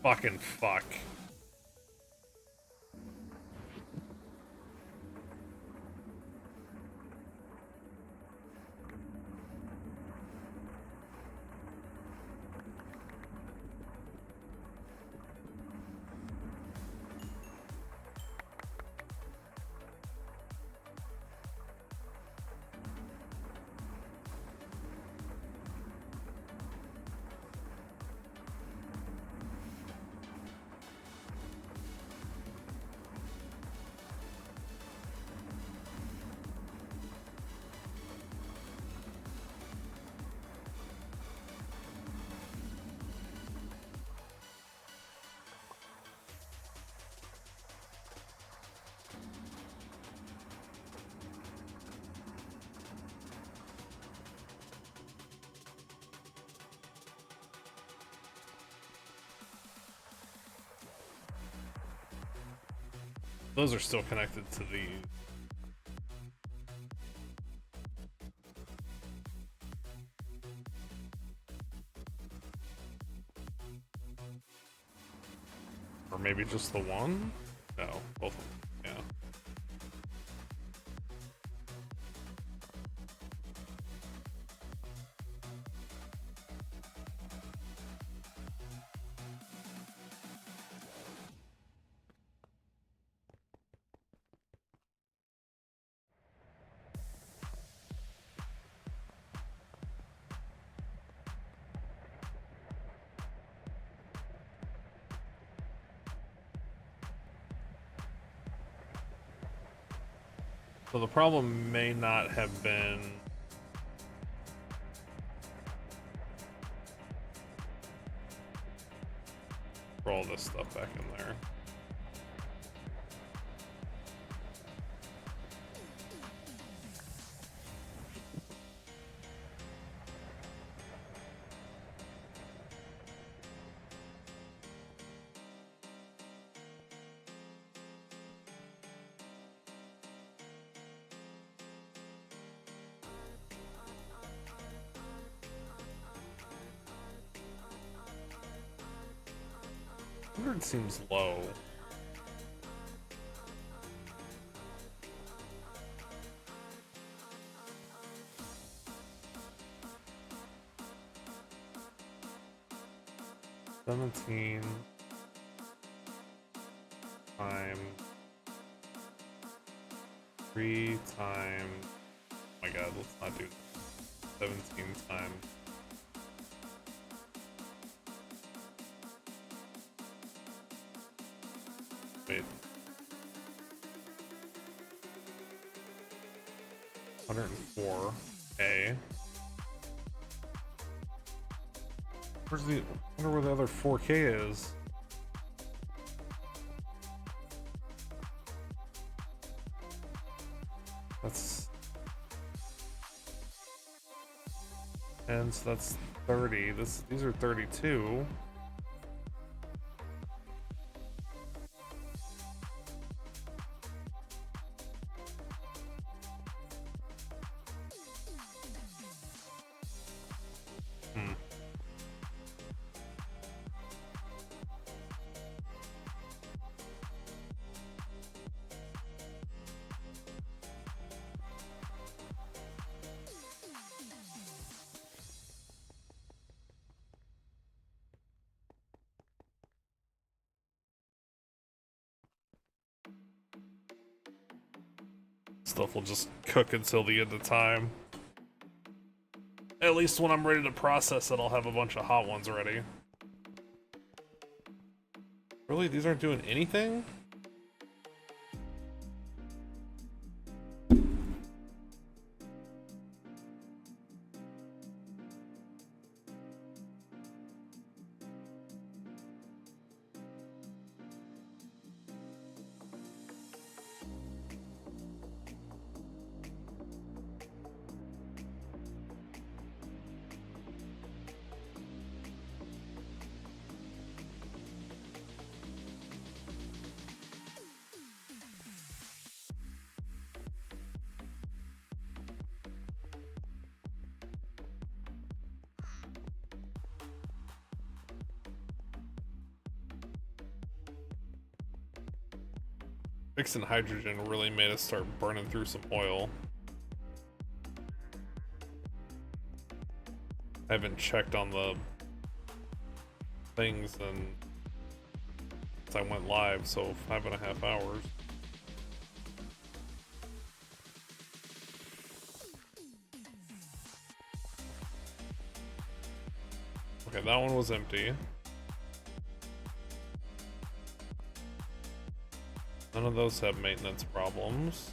Fucking fuck. Those are still connected to the... Or maybe just the one? No, both of them, yeah. So the problem may not have been for all this stuff back in there. It seems low. $17 times 3 times. Oh my god, let's not do 17 times. Wait. 104. Okay. Where's the? I wonder where the other 4K is. That's. And so that's 30. These are 32. Stuff will just cook until the end of time. At least when I'm ready to process it, I'll have a bunch of hot ones ready. Really? These aren't doing anything? Mixing hydrogen really made us start burning through some oil. I haven't checked on the things since I went live, so 5.5 hours. Okay, that one was empty. None of those have maintenance problems.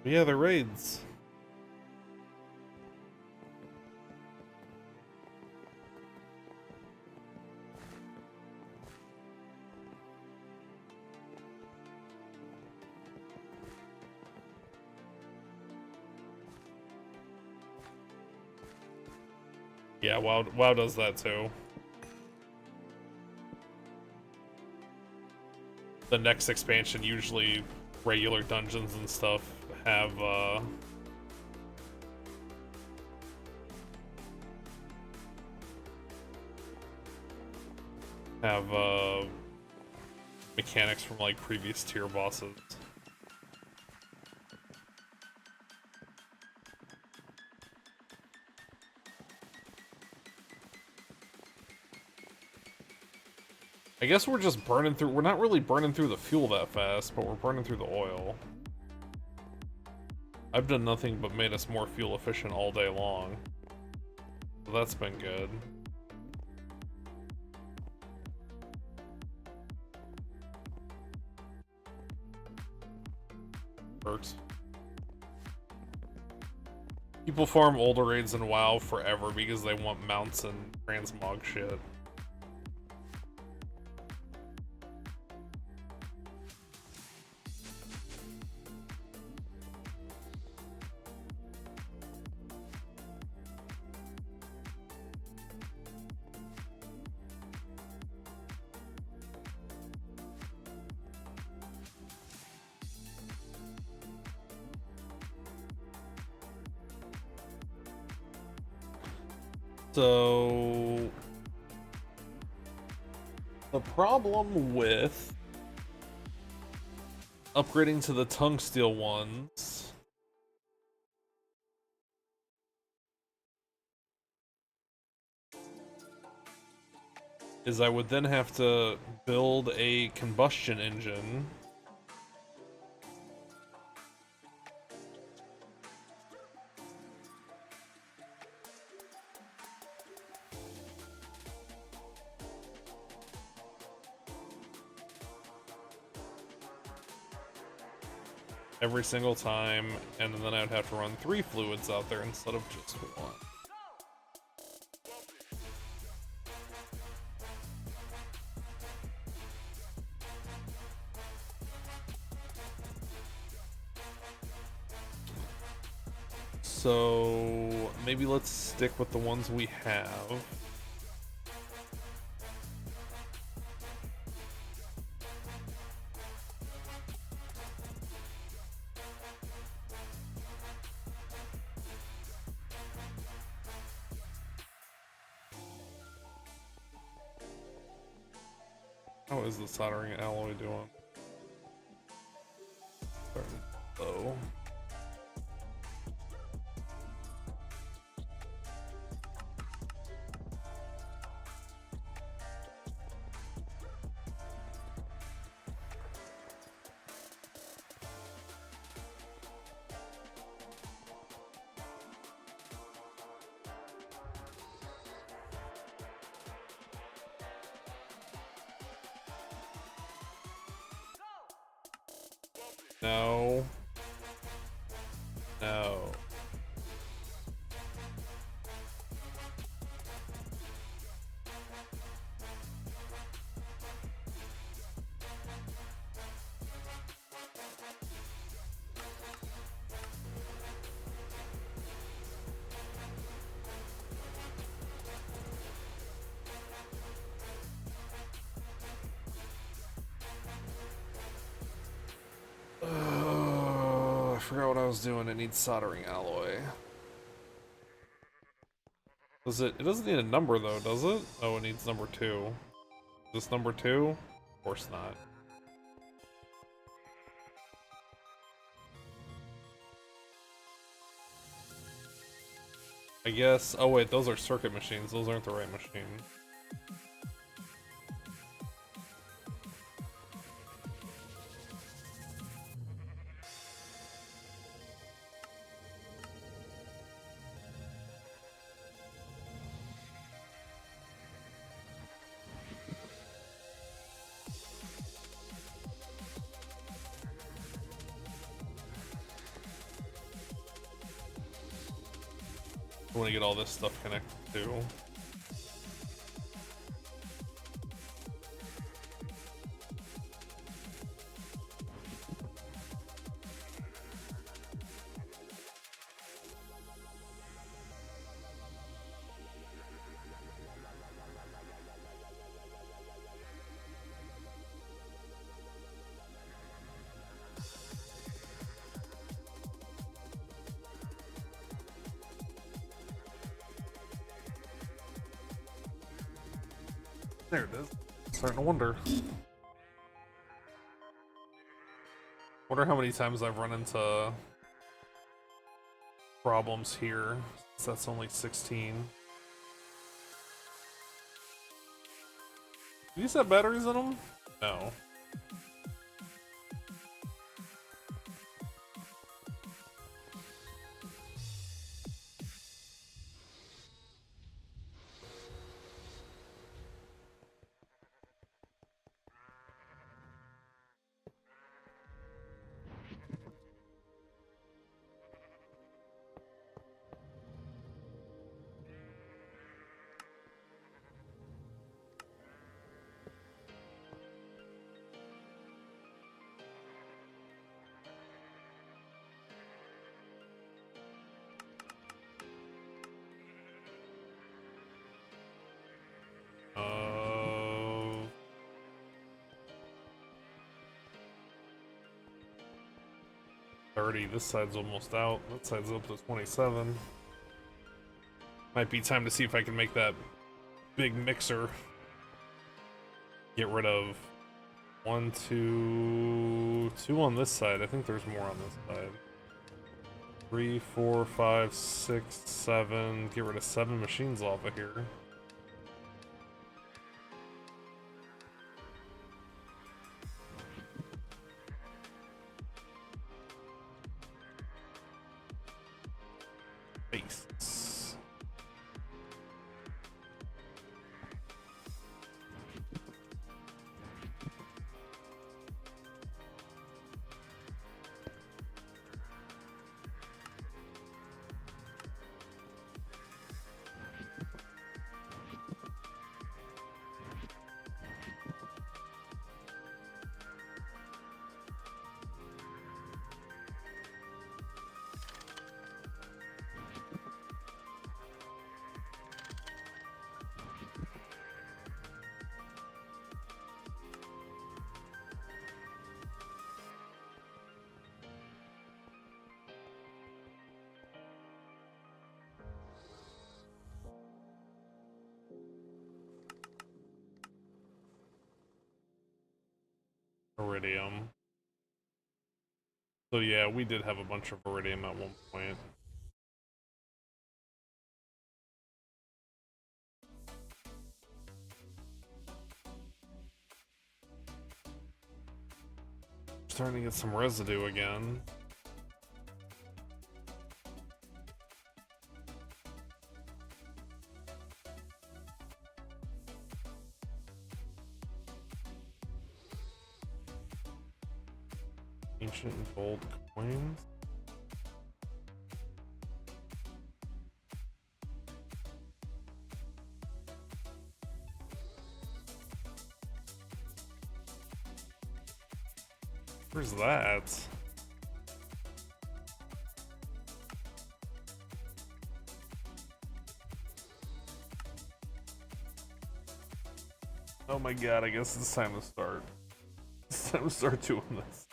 Yeah, the raids. Yeah, WoW does that too. The next expansion, usually regular dungeons and stuff have have mechanics from like previous tier bosses. I guess we're just burning through. We're not really burning through the fuel that fast, but we're burning through the oil. I've done nothing but made us more fuel efficient all day long. So that's been good. Works. People farm older raids in WoW forever because they want mounts and transmog shit. So the problem with upgrading to the tungsteel ones is I would then have to build a combustion engine every single time, and then I'd have to run 3 fluids out there instead of just 1. So maybe let's stick with the ones we have. How is the soldering alloy doing? Oh. No. No. I forgot what I was doing. It needs soldering alloy. Does it? It doesn't need a number though, does it? Oh, it needs number 2. Is this number 2? Of course not. I guess. Oh wait, those are circuit machines. Those aren't the right machine. I want to get all this stuff connected too. There it is. starting to wonder. Wonder how many times I've run into problems here, since that's only 16. Do these have batteries in them? No. Uh, 30. This side's almost out. That side's up to 27. Might be time to see if I can make that big mixer. Get rid of 1, 2, 2 on this side. I think there's more on this side. 3, 4, 5, 6, 7. Get rid of 7 machines off of here. Base. Iridium. So yeah, we did have a bunch of iridium at one point. Starting to get some residue again. Ancient gold coins. Where's that? Oh my god, I guess it's time to start. It's time to start doing this.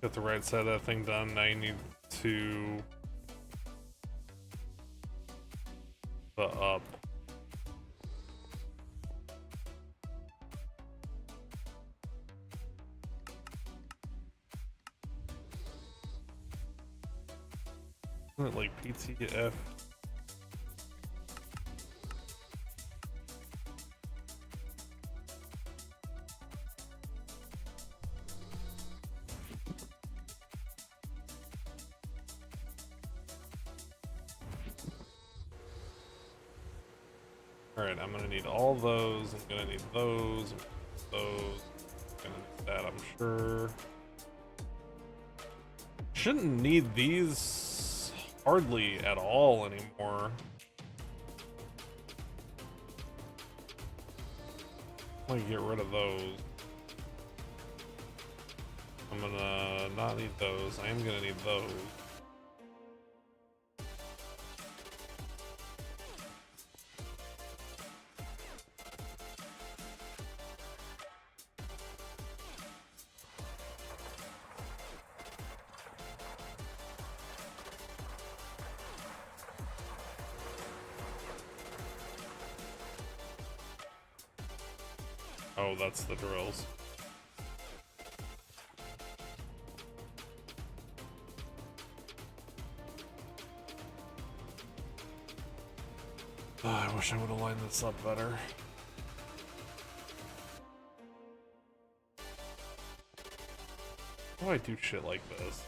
Got the right side of that thing done. Now you need to the up. Isn't it like PTF? Alright, I'm gonna need all those. I'm gonna need those. Those. I'm gonna need that, I'm sure. Shouldn't need these hardly at all anymore. I'm gonna get rid of those. I'm gonna not need those. I am gonna need those. Oh, that's the drills. Oh, I wish I would have lined this up better. Why do I do shit like this?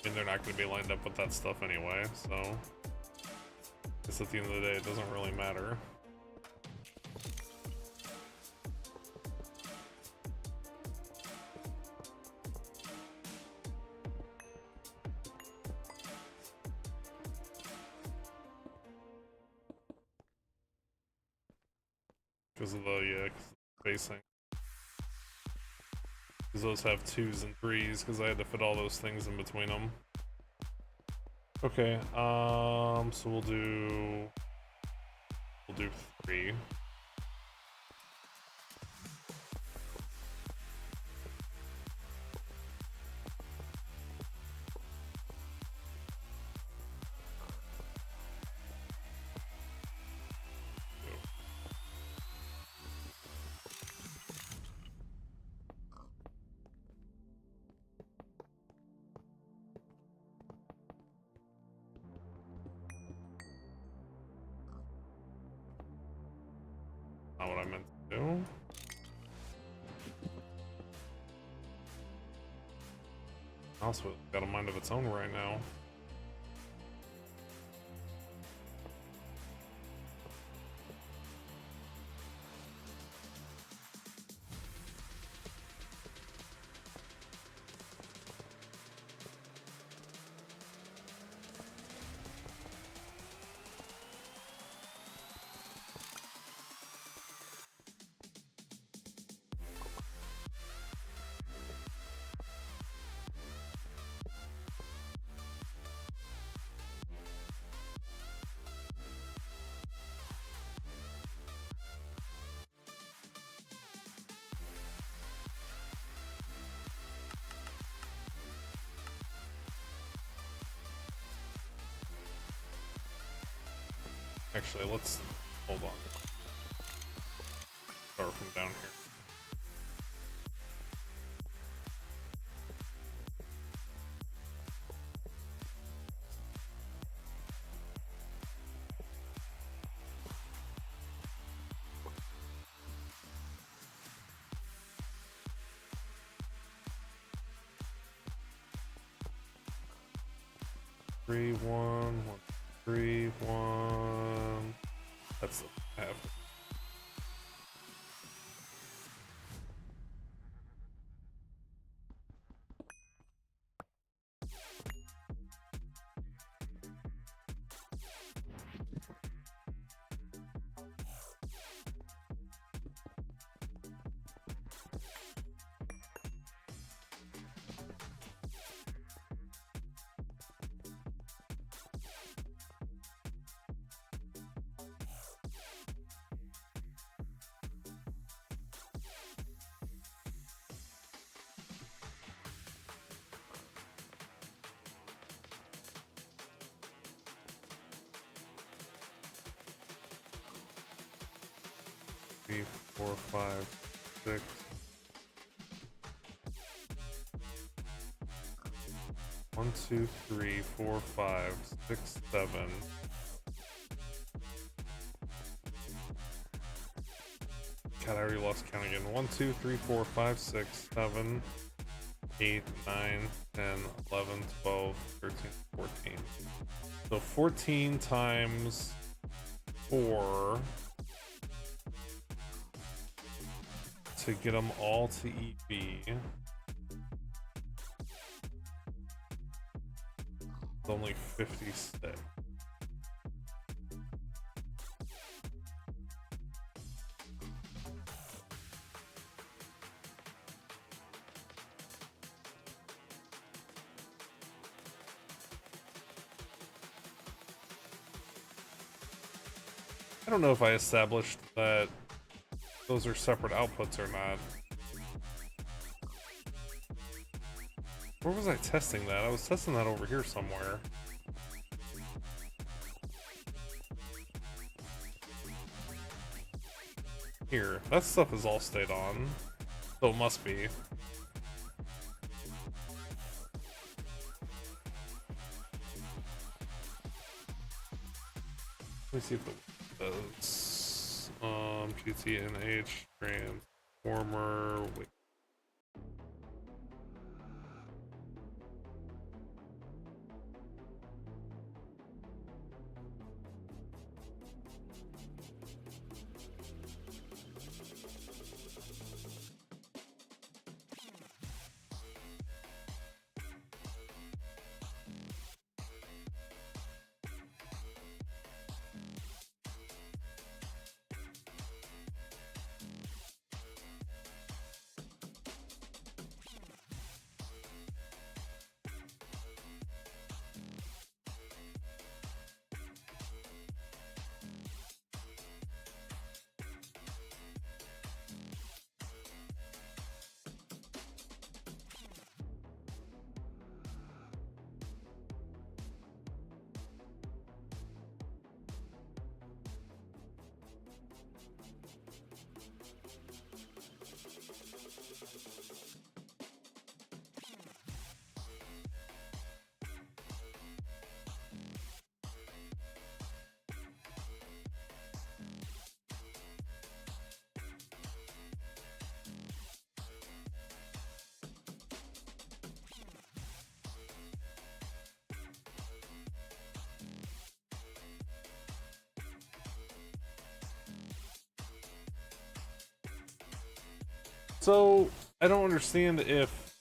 I mean, they're not going to be lined up with that stuff anyway, so I guess at the end of the day, it doesn't really matter. Because of the spacing. Because those have 2s and 3s, because I had to fit all those things in between them. Okay, so we'll do 3. Not what I meant to do. Also, it's got a mind of its own right now. Actually, let's hold on. Start from down here. Three, 1, 3, 1. That's the half. Three, 4, 5. 6. One, two, three, four, 5, 6, 7. God, I already lost count again. 1, 2, 3, 4, 5, 6, 7, 8, 9, 10, 11, 12, 13, 14. So 14 times 4 to get them all to EV. It's only 56. I don't know if I established that those are separate outputs or not. Where was I testing that? I was testing that over here somewhere. Here, that stuff is all stayed on, so it must be. Let me see if it does. GTNH transformer. Wait. So, I don't understand if...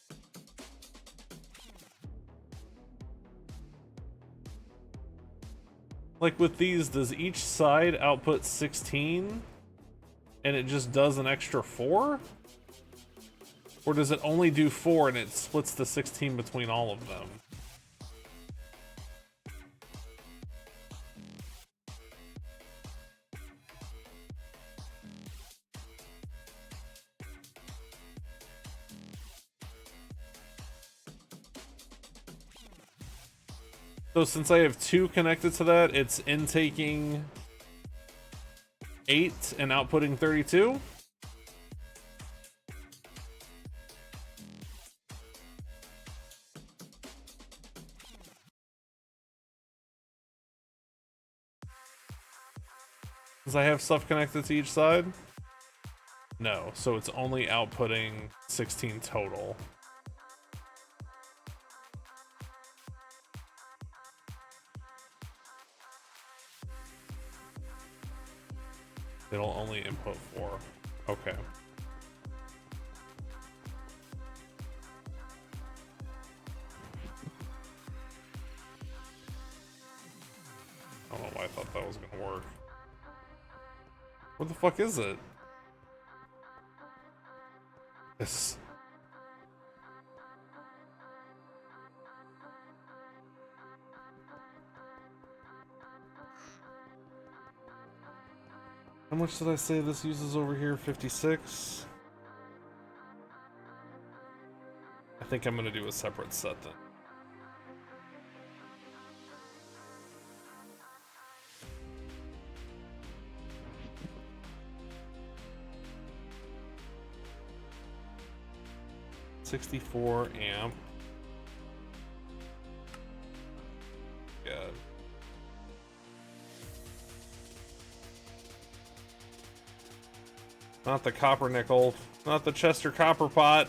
Like with these, does each side output 16 and it just does an extra 4? Or does it only do 4 and it splits the 16 between all of them? So since I have 2 connected to that, it's intaking 8 and outputting 32? Since I have stuff connected to each side? No, so it's only outputting 16 total. It'll only input 4. Okay. I don't know why I thought that was gonna work. What the fuck is it? This. How much did I say this uses over here? 56? I think I'm gonna do a separate set then. 64 amp. Yeah. Not the copper nickel. Not the Chester copper pot.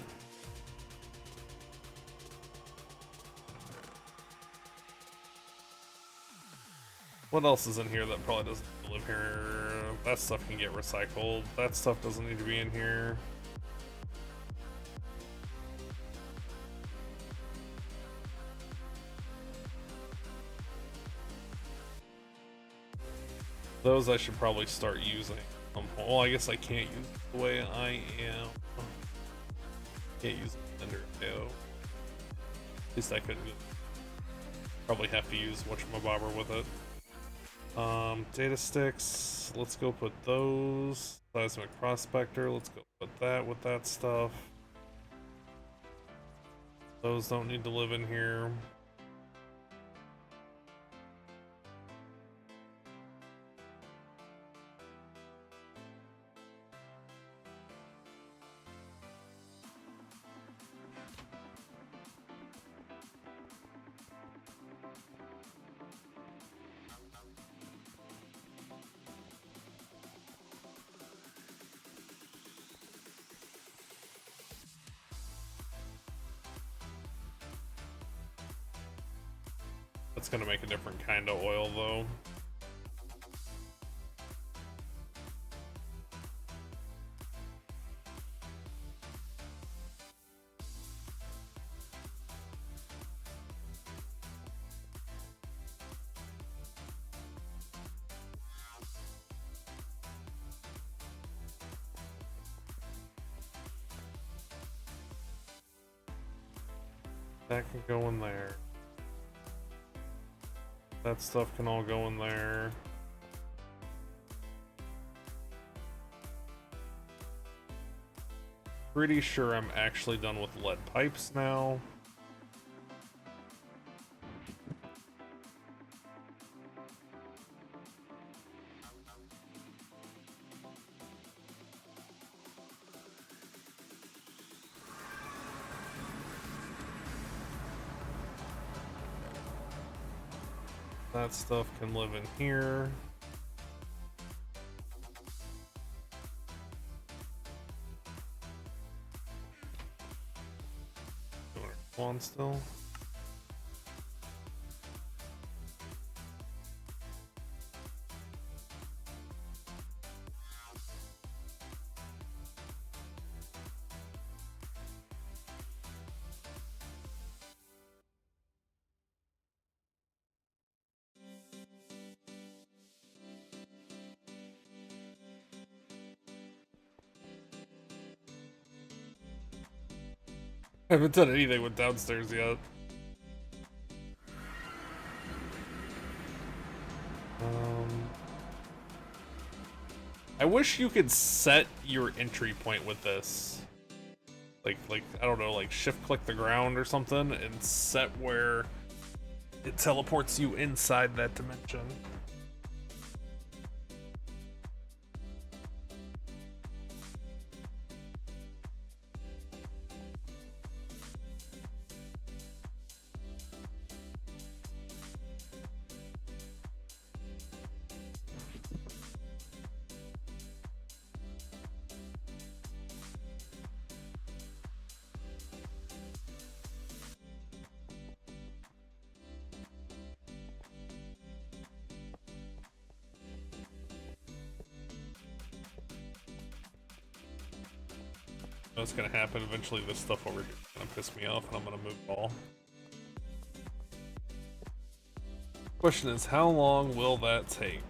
What else is in here that probably doesn't live here? That stuff can get recycled. That stuff doesn't need to be in here. Those I should probably start using. Well, I guess I can't use it the way I am. Can't use Blender, no. At least I couldn't. Probably have to use whatchamabobber with it. Data sticks. Let's go put those. Seismic prospector. Let's go put that with that stuff. Those don't need to live in here. That's gonna make a different kind of oil though. That can go in there. That stuff can all go in there. Pretty sure I'm actually done with lead pipes now. That stuff can live in here. On still. I haven't done anything with downstairs yet. I wish you could set your entry point with this. Like I don't know, like shift click the ground or something and set where it teleports you inside that dimension. What's gonna happen eventually? This stuff over here is gonna piss me off and I'm gonna move it all. Question is, how long will that take?